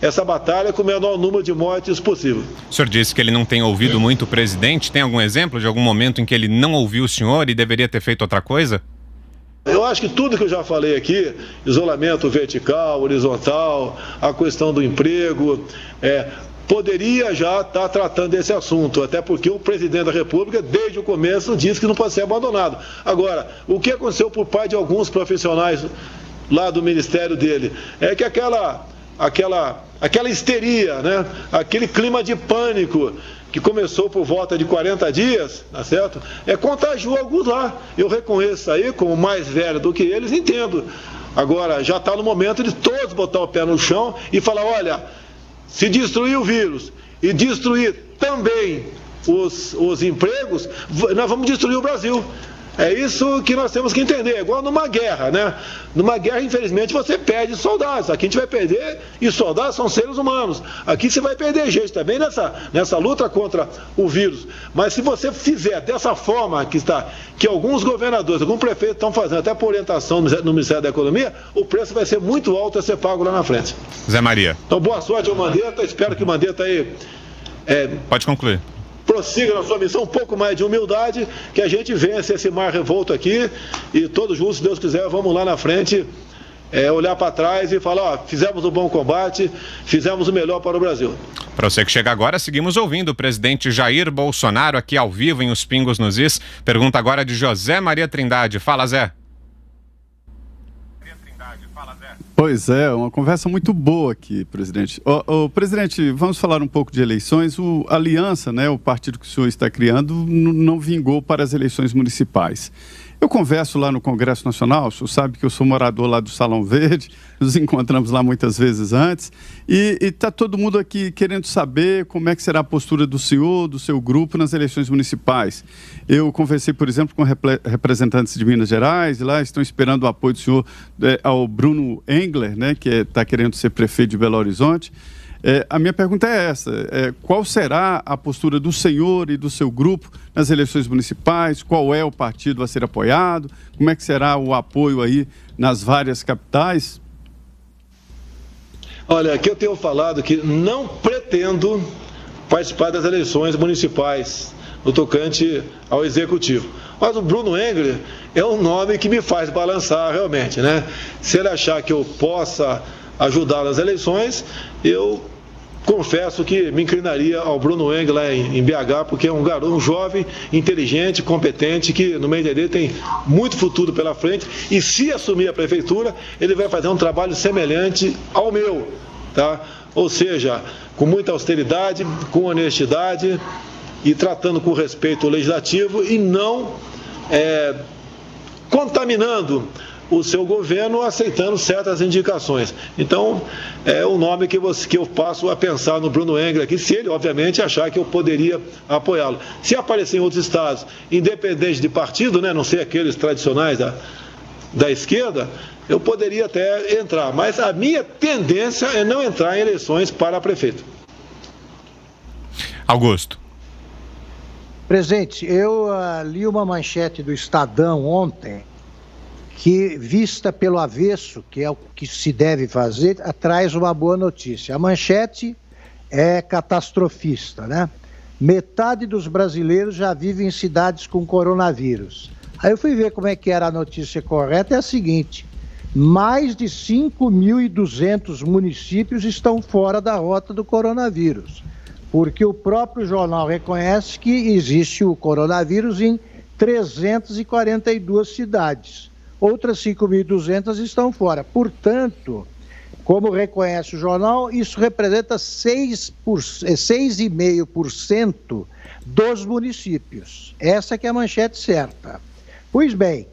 essa batalha com o menor número de mortes possível. O senhor disse que ele não tem ouvido muito o presidente. Tem algum exemplo de algum momento em que ele não ouviu o senhor e deveria ter feito outra coisa? Eu acho que tudo que eu já falei aqui, isolamento vertical, horizontal, a questão do emprego, poderia já estar tratando desse assunto, até porque o presidente da República, desde o começo, disse que não pode ser abandonado. Agora, o que aconteceu por parte de alguns profissionais lá do ministério dele, é que aquela histeria, né? Aquele clima de pânico que começou por volta de 40 dias, tá certo? Contagiou alguns lá. Eu reconheço aí, como mais velho do que eles, entendo. Agora, já está no momento de todos botar o pé no chão e falar, olha, se destruir o vírus e destruir também os empregos, nós vamos destruir o Brasil. É isso que nós temos que entender. É igual numa guerra, né? Numa guerra, infelizmente, você perde soldados. Aqui a gente vai perder, e soldados são seres humanos. Aqui você vai perder gente também nessa luta contra o vírus. Mas se você fizer dessa forma que alguns governadores, alguns prefeitos estão fazendo, até por orientação no Ministério da Economia, o preço vai ser muito alto a ser pago lá na frente. Zé Maria. Então, boa sorte ao Mandetta. Espero que o Mandetta aí... Pode concluir. Prossiga na sua missão, um pouco mais de humildade, que a gente vença esse mar revolto aqui e todos juntos, se Deus quiser, vamos lá na frente, olhar para trás e falar, fizemos um bom combate, fizemos o melhor para o Brasil. Para você que chega agora, seguimos ouvindo o presidente Jair Bolsonaro aqui ao vivo em Os Pingos nos Is. Pergunta agora de José Maria Trindade. Fala, Zé. Pois é, uma conversa muito boa aqui, presidente. Presidente, vamos falar um pouco de eleições. A Aliança, né, o partido que o senhor está criando, não vingou para as eleições municipais. Eu converso lá no Congresso Nacional, o senhor sabe que eu sou morador lá do Salão Verde, nos encontramos lá muitas vezes antes, e está todo mundo aqui querendo saber como é que será a postura do senhor, do seu grupo nas eleições municipais. Eu conversei, por exemplo, com representantes de Minas Gerais, e lá estão esperando o apoio do senhor ao Bruno Engler, né, que está querendo ser prefeito de Belo Horizonte. A minha pergunta é essa, qual será a postura do senhor e do seu grupo nas eleições municipais? Qual é o partido a ser apoiado? Como é que será o apoio aí nas várias capitais? Olha, aqui eu tenho falado que não pretendo participar das eleições municipais no tocante ao Executivo. Mas o Bruno Engler é um nome que me faz balançar realmente, né? Se ele achar que eu possa ajudar nas eleições, eu confesso que me inclinaria ao Bruno Engler lá em BH, porque é um garoto, um jovem, inteligente, competente, que no meu entender tem muito futuro pela frente, e se assumir a prefeitura, ele vai fazer um trabalho semelhante ao meu, tá? Ou seja, com muita austeridade, com honestidade e tratando com respeito ao legislativo e não contaminando o seu governo, aceitando certas indicações. Então, é o nome que eu passo a pensar no Bruno Engler aqui, se ele, obviamente, achar que eu poderia apoiá-lo. Se aparecer em outros estados, independente de partido, né, não ser aqueles tradicionais da esquerda, eu poderia até entrar. Mas a minha tendência é não entrar em eleições para prefeito. Augusto. Presidente, eu li uma manchete do Estadão ontem, que, vista pelo avesso, que é o que se deve fazer, traz uma boa notícia. A manchete é catastrofista, né? Metade dos brasileiros já vivem em cidades com coronavírus. Aí eu fui ver como é que era a notícia correta, é a seguinte: mais de 5.200 municípios estão fora da rota do coronavírus, porque o próprio jornal reconhece que existe o coronavírus em 342 cidades. Outras 5.200 estão fora. Portanto, Como reconhece o jornal, isso representa 6,5% dos municípios. Essa que é a manchete certa. Pois bem,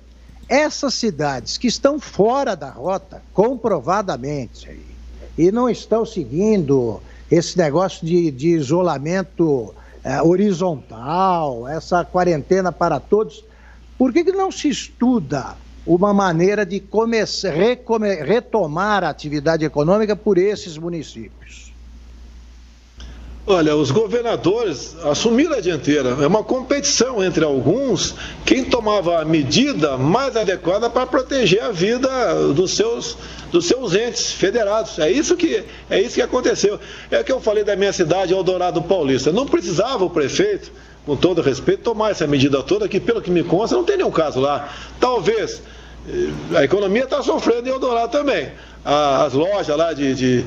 essas cidades que estão fora da rota, comprovadamente, e não estão seguindo esse negócio de isolamento horizontal, essa quarentena para todos, por que não se estuda uma maneira de retomar a atividade econômica por esses municípios? Olha, os governadores assumiram a dianteira. É uma competição entre alguns quem tomava a medida mais adequada para proteger a vida dos seus entes federados. É isso que aconteceu. É o que eu falei da minha cidade, Eldorado Paulista. Não precisava o prefeito, com todo respeito, tomar essa medida toda, que pelo que me consta não tem nenhum caso lá. Talvez a economia está sofrendo em Eldorado também. As lojas lá de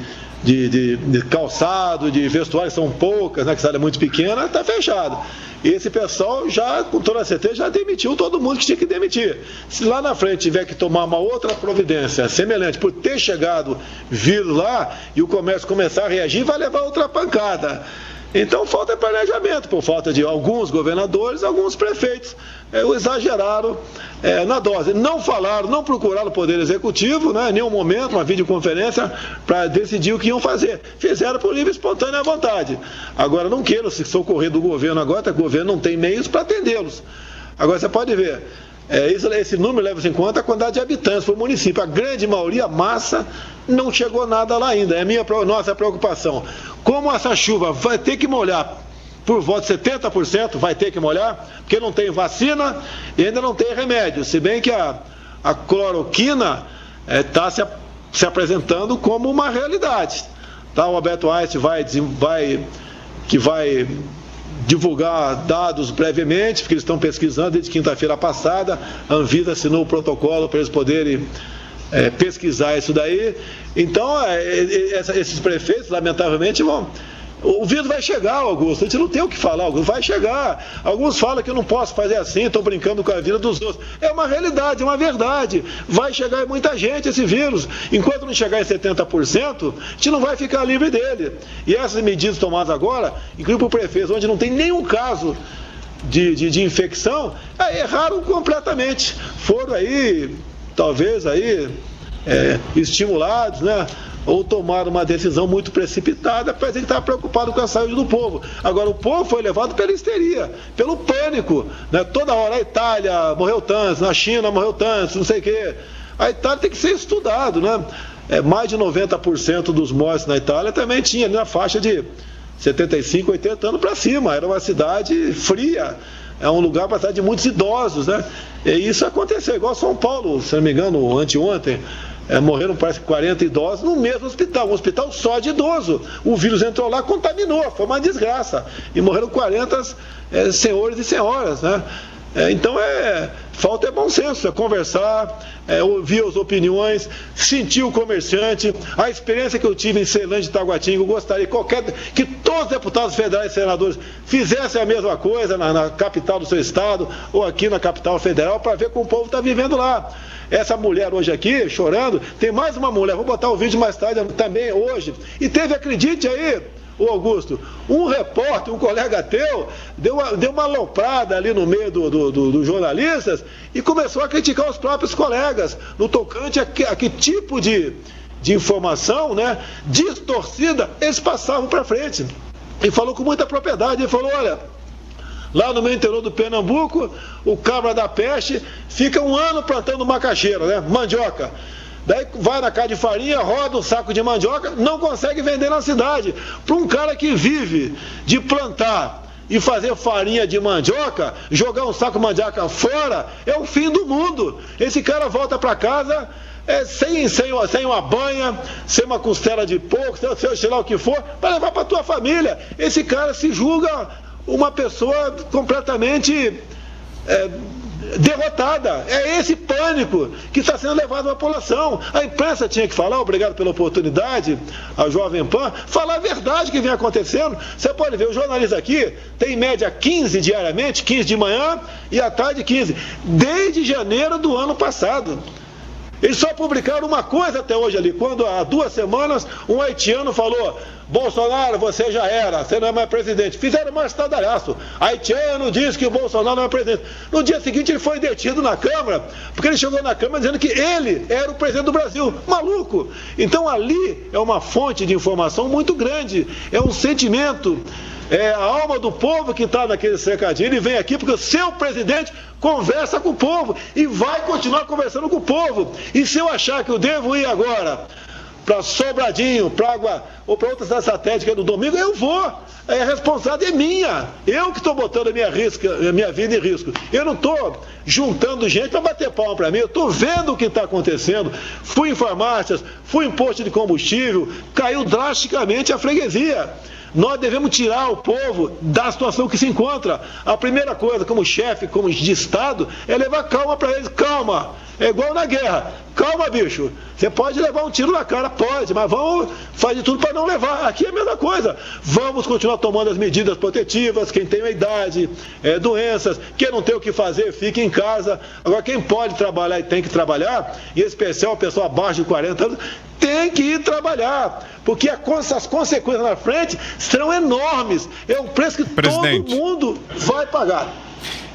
calçado, de vestuário são poucas, né, que a cidade é muito pequena, está fechado. E esse pessoal já, com toda a certeza, já demitiu todo mundo que tinha que demitir. Se lá na frente tiver que tomar uma outra providência semelhante por ter chegado vírus lá e o comércio começar a reagir, vai levar outra pancada. Então falta planejamento, por falta de alguns governadores, alguns prefeitos exageraram na dose. Não falaram, não procuraram o Poder Executivo, né, em nenhum momento, uma videoconferência para decidir o que iam fazer. Fizeram por livre e espontânea vontade. Agora não queiram se socorrer do governo agora, porque o governo não tem meios para atendê-los. Agora você pode ver, esse número leva-se em conta a quantidade de habitantes por município. A grande maioria, a massa, não chegou nada lá ainda. É a nossa preocupação. Como essa chuva vai ter que molhar por volta de 70%, vai ter que molhar, porque não tem vacina e ainda não tem remédio. Se bem que a cloroquina está se apresentando como uma realidade. Tá? O Alberto Einstein vai divulgar dados brevemente, porque eles estão pesquisando desde quinta-feira passada. A Anvisa assinou o protocolo para eles poderem pesquisar isso daí. Então, esses prefeitos, lamentavelmente, vão... O vírus vai chegar, Augusto. A gente não tem o que falar, Augusto. Vai chegar. Alguns falam que eu não posso fazer assim, estou brincando com a vida dos outros. É uma realidade, é uma verdade. Vai chegar em muita gente esse vírus. Enquanto não chegar em 70%, a gente não vai ficar livre dele. E essas medidas tomadas agora, inclusive por prefeitos, onde não tem nenhum caso de infecção, erraram completamente. Foram aí, talvez aí, estimulados, né? Ou tomaram uma decisão muito precipitada, parece que estava preocupado com a saúde do povo. Agora, o povo foi levado pela histeria, pelo pânico, né? Toda hora, a Itália morreu tanto, na China morreu tanto, não sei o quê. A Itália tem que ser estudado, né? Mais de 90% dos mortos na Itália também tinha ali na faixa de 75, 80 anos para cima. Era uma cidade fria, é um lugar para estar de muitos idosos, né? E isso aconteceu, igual São Paulo, se não me engano, anteontem. Morreram, parece, 40 idosos no mesmo hospital, um hospital só de idoso. O vírus entrou lá, contaminou, foi uma desgraça. E morreram 40 senhores e senhoras, né? Então, falta bom senso, conversar, ouvir as opiniões, sentir o comerciante. A experiência que eu tive em Ceilândia e Taguatinga, eu gostaria que todos os deputados federais e senadores fizessem a mesma coisa na capital do seu estado ou aqui na capital federal, para ver como o povo está vivendo lá. Essa mulher hoje aqui, chorando, tem mais uma mulher, vou botar o vídeo mais tarde também hoje, e teve, acredite aí, o Augusto, um repórter, um colega teu, deu uma aloprada ali no meio dos jornalistas e começou a criticar os próprios colegas, no tocante a que tipo de informação, né, distorcida, eles passavam para frente. E falou com muita propriedade, ele falou, olha... Lá no meu interior do Pernambuco, o cabra da peste fica um ano plantando macaxeira, né? Mandioca. Daí vai na casa de farinha, roda um saco de mandioca, não consegue vender na cidade. Para um cara que vive de plantar e fazer farinha de mandioca, jogar um saco de mandioca fora, é o fim do mundo. Esse cara volta para casa sem uma banha, sem uma costela de porco, sei lá o que for, para levar para tua família. Esse cara se julga uma pessoa completamente derrotada. É esse pânico que está sendo levado à população. A imprensa tinha que falar, obrigado pela oportunidade, a Jovem Pan, falar a verdade que vem acontecendo. Você pode ver, os jornalistas aqui tem em média 15 diariamente, 15 de manhã e à tarde 15, desde janeiro do ano passado. Eles só publicaram uma coisa até hoje ali, quando há 2 semanas um haitiano falou: Bolsonaro, você já era, você não é mais presidente. Fizeram mais estardalhaço. Haitiano diz que o Bolsonaro não é presidente. No dia seguinte ele foi detido na Câmara, porque ele chegou na Câmara dizendo que ele era o presidente do Brasil. Maluco! Então ali é uma fonte de informação muito grande, é um sentimento. É a alma do povo que está naquele cercadinho. Ele vem aqui porque o seu presidente conversa com o povo e vai continuar conversando com o povo. E se eu achar que eu devo ir agora para Sobradinho, para Água ou para outra cidade satélite no domingo, eu vou. A responsabilidade é minha. Eu que estou botando a minha vida em risco. Eu não estou juntando gente para bater palma para mim. Eu estou vendo o que está acontecendo. Fui em farmácias, fui em posto de combustível, caiu drasticamente a freguesia. Nós devemos tirar o povo da situação que se encontra. A primeira coisa, como chefe, como de Estado, é levar calma para eles. Calma. É igual na guerra. Calma, bicho. Você pode levar um tiro na cara, pode, mas vamos fazer tudo para não levar. Aqui é a mesma coisa. Vamos continuar tomando as medidas protetivas. Quem tem uma idade, doenças, quem não tem o que fazer, fique em casa. Agora, quem pode trabalhar e tem que trabalhar, em especial a pessoa abaixo de 40 anos, tem que ir trabalhar, porque as consequências na frente serão enormes. É um preço que todo mundo vai pagar.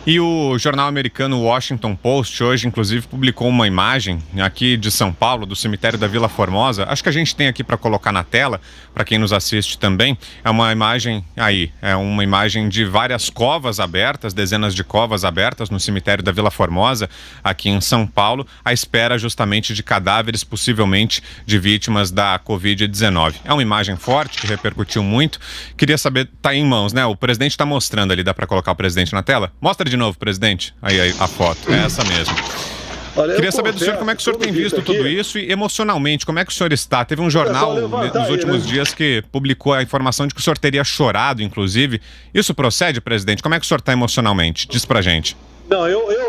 E o jornal americano Washington Post hoje, inclusive, publicou uma imagem aqui de São Paulo, do cemitério da Vila Formosa. Acho que a gente tem aqui para colocar na tela, para quem nos assiste também. É uma imagem de várias covas abertas, dezenas de covas abertas no cemitério da Vila Formosa, aqui em São Paulo, à espera justamente de cadáveres, possivelmente de vítimas da Covid-19. É uma imagem forte, que repercutiu muito. Queria saber, tá em mãos, né? O presidente está mostrando ali, dá para colocar o presidente na tela? Mostra de novo, presidente. Aí a foto, é essa mesmo. Olha, queria saber do senhor como é que o senhor tem visto tudo isso e emocionalmente, como é que o senhor está? Teve um jornal nos últimos dias que publicou a informação de que o senhor teria chorado, inclusive. Isso procede, presidente? Como é que o senhor está emocionalmente? Diz pra gente. Não,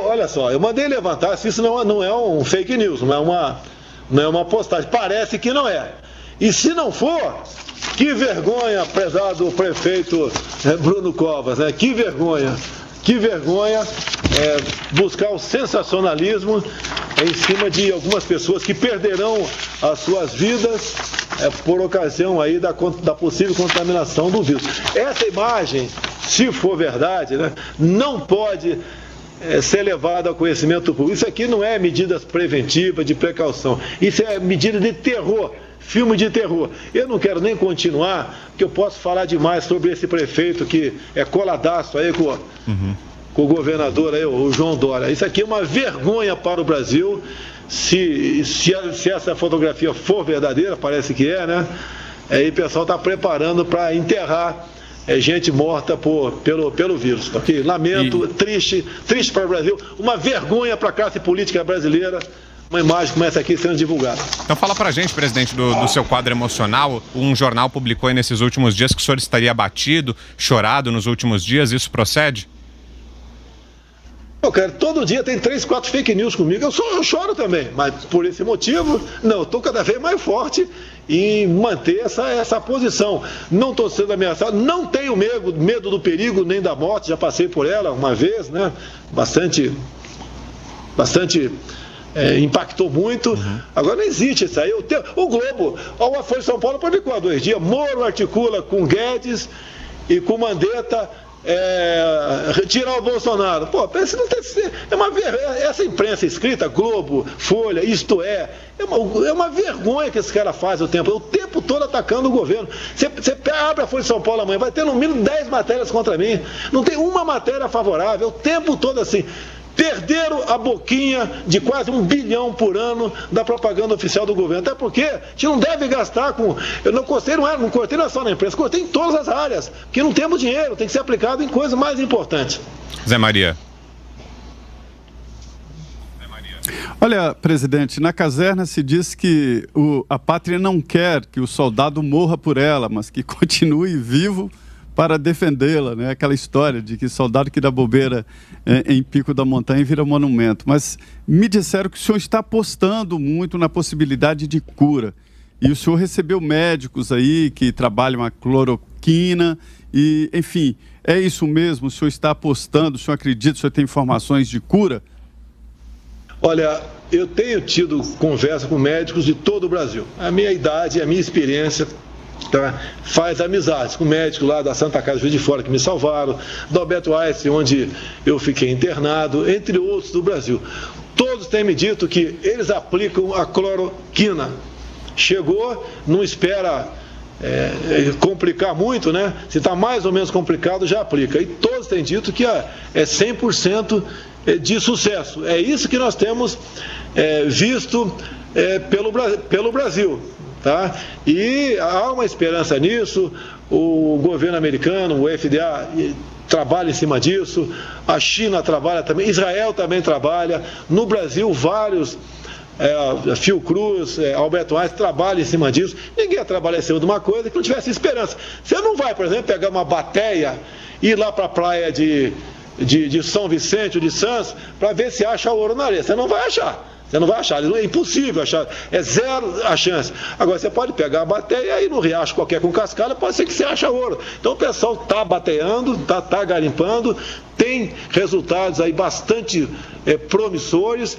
olha só, eu mandei levantar, se isso não é um fake news, não é uma postagem. Parece que não é. E se não for, que vergonha, prezado prefeito Bruno Covas, né? Que vergonha. Que vergonha buscar o sensacionalismo em cima de algumas pessoas que perderão as suas vidas por ocasião aí da possível contaminação do vírus. Essa imagem, se for verdade, né, não pode ser levada ao conhecimento público. Isso aqui não é medidas preventivas de precaução, isso é medida de terror. Filme de terror. Eu não quero nem continuar, porque eu posso falar demais sobre esse prefeito que é coladaço aí com o governador aí, o João Dória. Isso aqui é uma vergonha para o Brasil. Se essa fotografia for verdadeira, parece que é, né? Aí o pessoal está preparando para enterrar gente morta pelo vírus. Okay? Lamento, triste para o Brasil, uma vergonha para a classe política brasileira. Uma imagem como essa aqui sendo divulgada. Então fala pra gente, presidente, do seu quadro emocional. Um jornal publicou aí nesses últimos dias que o senhor estaria abatido, chorado nos últimos dias. Isso procede? Cara, todo dia tem 3, 4 fake news comigo. Eu choro também, mas por esse motivo, não, eu estou cada vez mais forte em manter essa posição. Não estou sendo ameaçado, não tenho medo do perigo nem da morte. Já passei por ela uma vez, né? Bastante impactou muito. Agora não existe isso aí. O Globo, a Folha de São Paulo publicou há 2 dias, Moro articula com Guedes e com Mandetta retirar o Bolsonaro. Pô, pensa, não tem, essa imprensa escrita, Globo, Folha, Isto é uma vergonha que esse cara faz o tempo todo atacando o governo. Você abre a Folha de São Paulo amanhã, vai ter no mínimo 10 matérias contra mim. Não tem uma matéria favorável, o tempo todo assim. Perderam a boquinha de quase 1 bilhão por ano da propaganda oficial do governo. Até porque a gente não deve gastar com... Eu não cortei não é só na imprensa, cortei em todas as áreas. Porque não temos dinheiro, tem que ser aplicado em coisas mais importantes. Zé Maria. Olha, presidente, na caserna se diz que a pátria não quer que o soldado morra por ela, mas que continue vivo para defendê-la, né? Aquela história de que soldado que dá bobeira em pico da montanha vira monumento. Mas me disseram que o senhor está apostando muito na possibilidade de cura. E o senhor recebeu médicos aí que trabalham a cloroquina e, enfim, é isso mesmo? O senhor está apostando, o senhor acredita, o senhor tem informações de cura? Olha, eu tenho tido conversa com médicos de todo o Brasil. A minha idade, a minha experiência, tá, faz amizades com médicos lá da Santa Casa de Juiz de Fora que me salvaram, do Alberto Einstein, onde eu fiquei internado, entre outros do Brasil. Todos têm me dito que eles aplicam a cloroquina. Chegou, não espera complicar muito, né? Se está mais ou menos complicado, já aplica. E todos têm dito que é 100% de sucesso. É isso que nós temos visto pelo Brasil. Tá? E há uma esperança nisso, o governo americano, o FDA, trabalha em cima disso, a China trabalha também, Israel também trabalha, no Brasil vários, Fiocruz, Alberto Einstein trabalham em cima disso. Ninguém ia trabalhar em cima de uma coisa que não tivesse esperança. Você não vai, por exemplo, pegar uma bateia e ir lá para a praia de São Vicente ou de Santos para ver se acha ouro na areia. Você não vai achar. Você não vai achar, é impossível achar, é zero a chance. Agora, você pode pegar a bateia e aí no riacho qualquer com cascalho, pode ser que você ache ouro. Então o pessoal está bateando, está garimpando, tem resultados aí bastante promissores.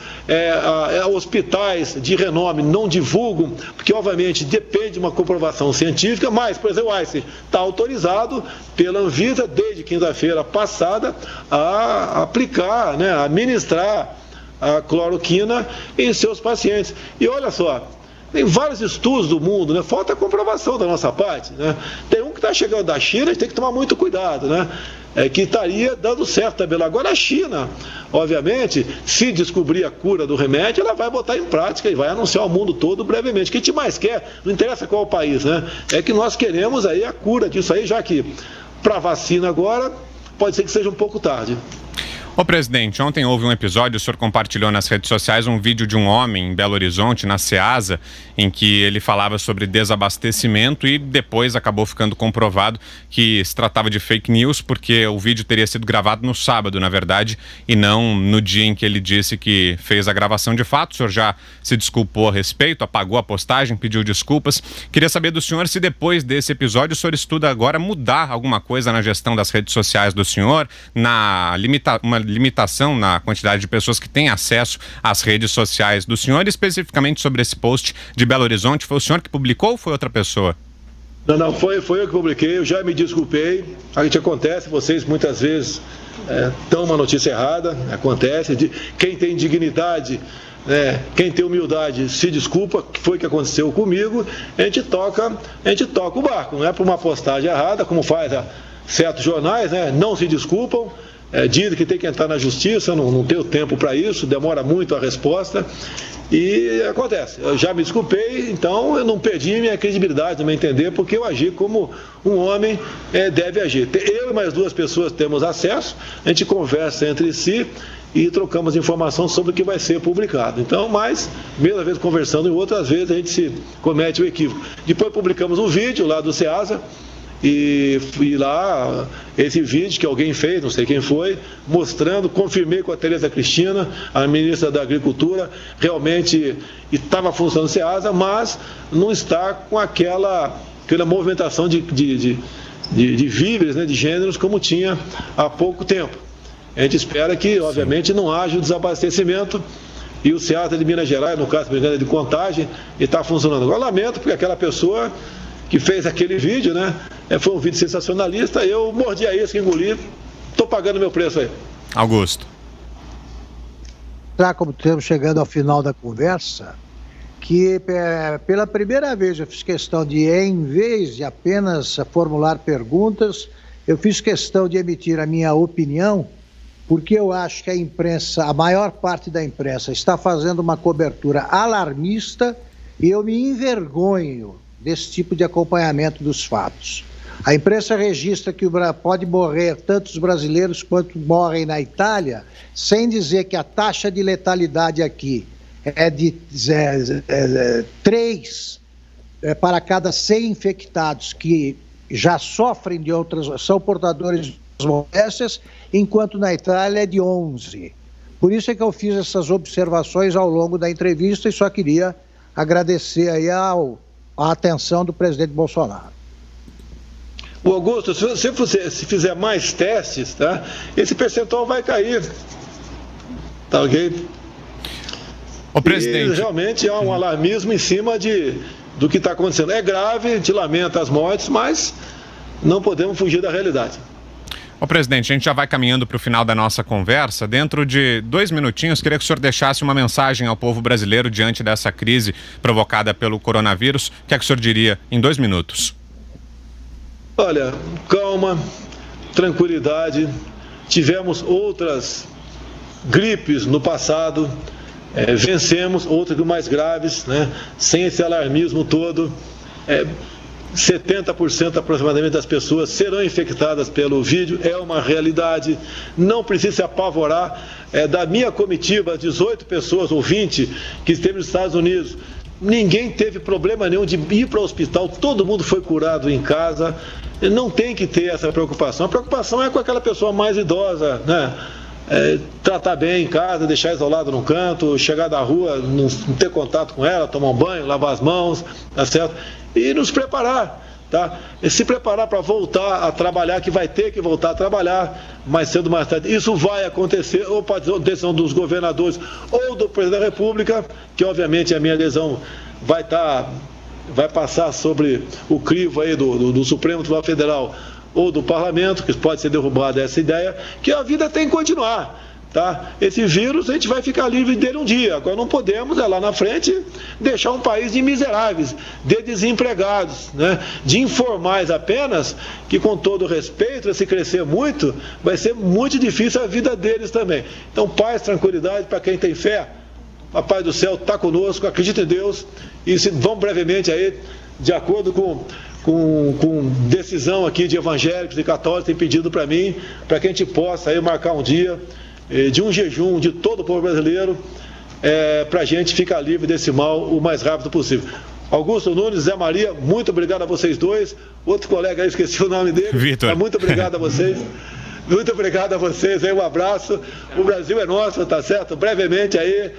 Hospitais de renome não divulgam, porque obviamente depende de uma comprovação científica, mas, por exemplo, o Einstein está autorizado pela Anvisa desde quinta-feira passada a aplicar, né, a administrar a cloroquina em seus pacientes. E olha só, tem vários estudos do mundo, né? Falta a comprovação da nossa parte, né? Tem um que está chegando da China, a gente tem que tomar muito cuidado, né? Que estaria dando certo também. Agora a China, obviamente, se descobrir a cura do remédio, ela vai botar em prática e vai anunciar ao mundo todo brevemente. O que a gente mais quer, não interessa qual o país, né? É que nós queremos aí a cura disso aí, já que para vacina agora pode ser que seja um pouco tarde. Ô presidente, ontem houve um episódio, o senhor compartilhou nas redes sociais um vídeo de um homem em Belo Horizonte, na Ceasa, em que ele falava sobre desabastecimento e depois acabou ficando comprovado que se tratava de fake news, porque o vídeo teria sido gravado no sábado, na verdade, e não no dia em que ele disse que fez a gravação de fato. O senhor já se desculpou a respeito, apagou a postagem, pediu desculpas. Queria saber do senhor se depois desse episódio o senhor estuda agora mudar alguma coisa na gestão das redes sociais do senhor, uma limitação na quantidade de pessoas que têm acesso às redes sociais do senhor, especificamente sobre esse post de Belo Horizonte. Foi o senhor que publicou ou foi outra pessoa? Não, foi eu que publiquei, eu já me desculpei. A gente acontece, vocês muitas vezes dão uma notícia errada, acontece. Quem tem dignidade, quem tem humildade se desculpa, que foi o que aconteceu comigo, a gente toca o barco, não é por uma postagem errada, como faz certos jornais, né? Não se desculpam. Dizem que tem que entrar na justiça, não tenho tempo para isso, demora muito a resposta e acontece. Eu já me desculpei, então eu não perdi minha credibilidade, no meu entender, porque eu agi como um homem deve agir. Eu e mais 2 pessoas temos acesso, a gente conversa entre si e trocamos informação sobre o que vai ser publicado. Então, mas, mesma vez conversando e outras vezes a gente se comete o equívoco. Depois publicamos um vídeo lá do Ceasa, e lá, esse vídeo que alguém fez, não sei quem foi, mostrando, confirmei com a Tereza Cristina, a ministra da Agricultura, realmente estava funcionando o Ceasa, mas não está com aquela movimentação de víveres, né, de gêneros, como tinha há pouco tempo. A gente espera que, obviamente, não haja o desabastecimento e o Ceasa de Minas Gerais, no caso de Contagem, está funcionando. Agora, lamento, porque aquela pessoa que fez aquele vídeo, né? Foi um vídeo sensacionalista, eu mordi a isca, engoli, estou pagando meu preço aí. Augusto. Como estamos chegando ao final da conversa, que pela primeira vez eu fiz questão de, em vez de apenas formular perguntas, eu fiz questão de emitir a minha opinião, porque eu acho que a imprensa, a maior parte da imprensa, está fazendo uma cobertura alarmista e eu me envergonho desse tipo de acompanhamento dos fatos. A imprensa registra que pode morrer tantos brasileiros quanto morrem na Itália, sem dizer que a taxa de letalidade aqui é de 3 para cada 100 infectados que já sofrem de outras, são portadores de doenças, enquanto na Itália é de 11. Por isso é que eu fiz essas observações ao longo da entrevista e só queria agradecer aí a atenção do presidente Bolsonaro. O Augusto, se fizer mais testes, tá? Esse percentual vai cair. Tá ok? Ô, presidente. E realmente há um alarmismo em cima do que está acontecendo. É grave, a gente lamenta as mortes, mas não podemos fugir da realidade. Ô, presidente, a gente já vai caminhando para o final da nossa conversa. Dentro de 2 minutinhos, queria que o senhor deixasse uma mensagem ao povo brasileiro diante dessa crise provocada pelo coronavírus. O que é que o senhor diria em 2 minutos? Olha, calma, tranquilidade. Tivemos outras gripes no passado, vencemos outras mais graves, né? Sem esse alarmismo todo. 70% aproximadamente das pessoas serão infectadas pelo vírus, é uma realidade, não precisa se apavorar. Da minha comitiva, 18 pessoas ou 20 que esteve nos Estados Unidos, ninguém teve problema nenhum de ir para o hospital, todo mundo foi curado em casa, não tem que ter essa preocupação. A preocupação é com aquela pessoa mais idosa, né? Tratar bem em casa, deixar isolado num canto, chegar da rua, não ter contato com ela, tomar um banho, lavar as mãos, tá certo? E nos preparar, tá? E se preparar para voltar a trabalhar, que vai ter que voltar a trabalhar mais cedo ou mais tarde. Isso vai acontecer, ou pode ser decisão dos governadores ou do presidente da República, que obviamente a minha adesão vai passar sobre o crivo aí do Supremo Tribunal Federal ou do Parlamento, que pode ser derrubada essa ideia, que a vida tem que continuar. Tá? Esse vírus a gente vai ficar livre dele um dia. Agora não podemos, lá na frente, deixar um país de miseráveis, de desempregados, né? De informais apenas, que com todo respeito, se crescer muito, vai ser muito difícil a vida deles também. Então, paz, tranquilidade para quem tem fé. Papai do céu está conosco, acredita em Deus, e vamos brevemente aí, de acordo com decisão aqui de evangélicos e católicos, tem pedido para mim, para que a gente possa aí marcar um dia de um jejum de todo o povo brasileiro, para a gente ficar livre desse mal o mais rápido possível. Augusto Nunes, Zé Maria, muito obrigado a vocês dois. Outro colega aí, esqueci o nome dele. Vitor. Muito obrigado a vocês. Muito obrigado a vocês aí, um abraço. O Brasil é nosso, tá certo? Brevemente aí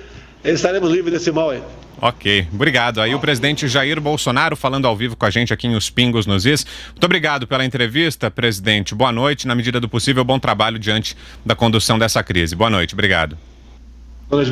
estaremos livres desse mal aí. Ok, obrigado. Aí o presidente Jair Bolsonaro falando ao vivo com a gente aqui em Os Pingos nos Is. Muito obrigado pela entrevista, presidente. Boa noite. Na medida do possível, bom trabalho diante da condução dessa crise. Boa noite, obrigado. Boa noite,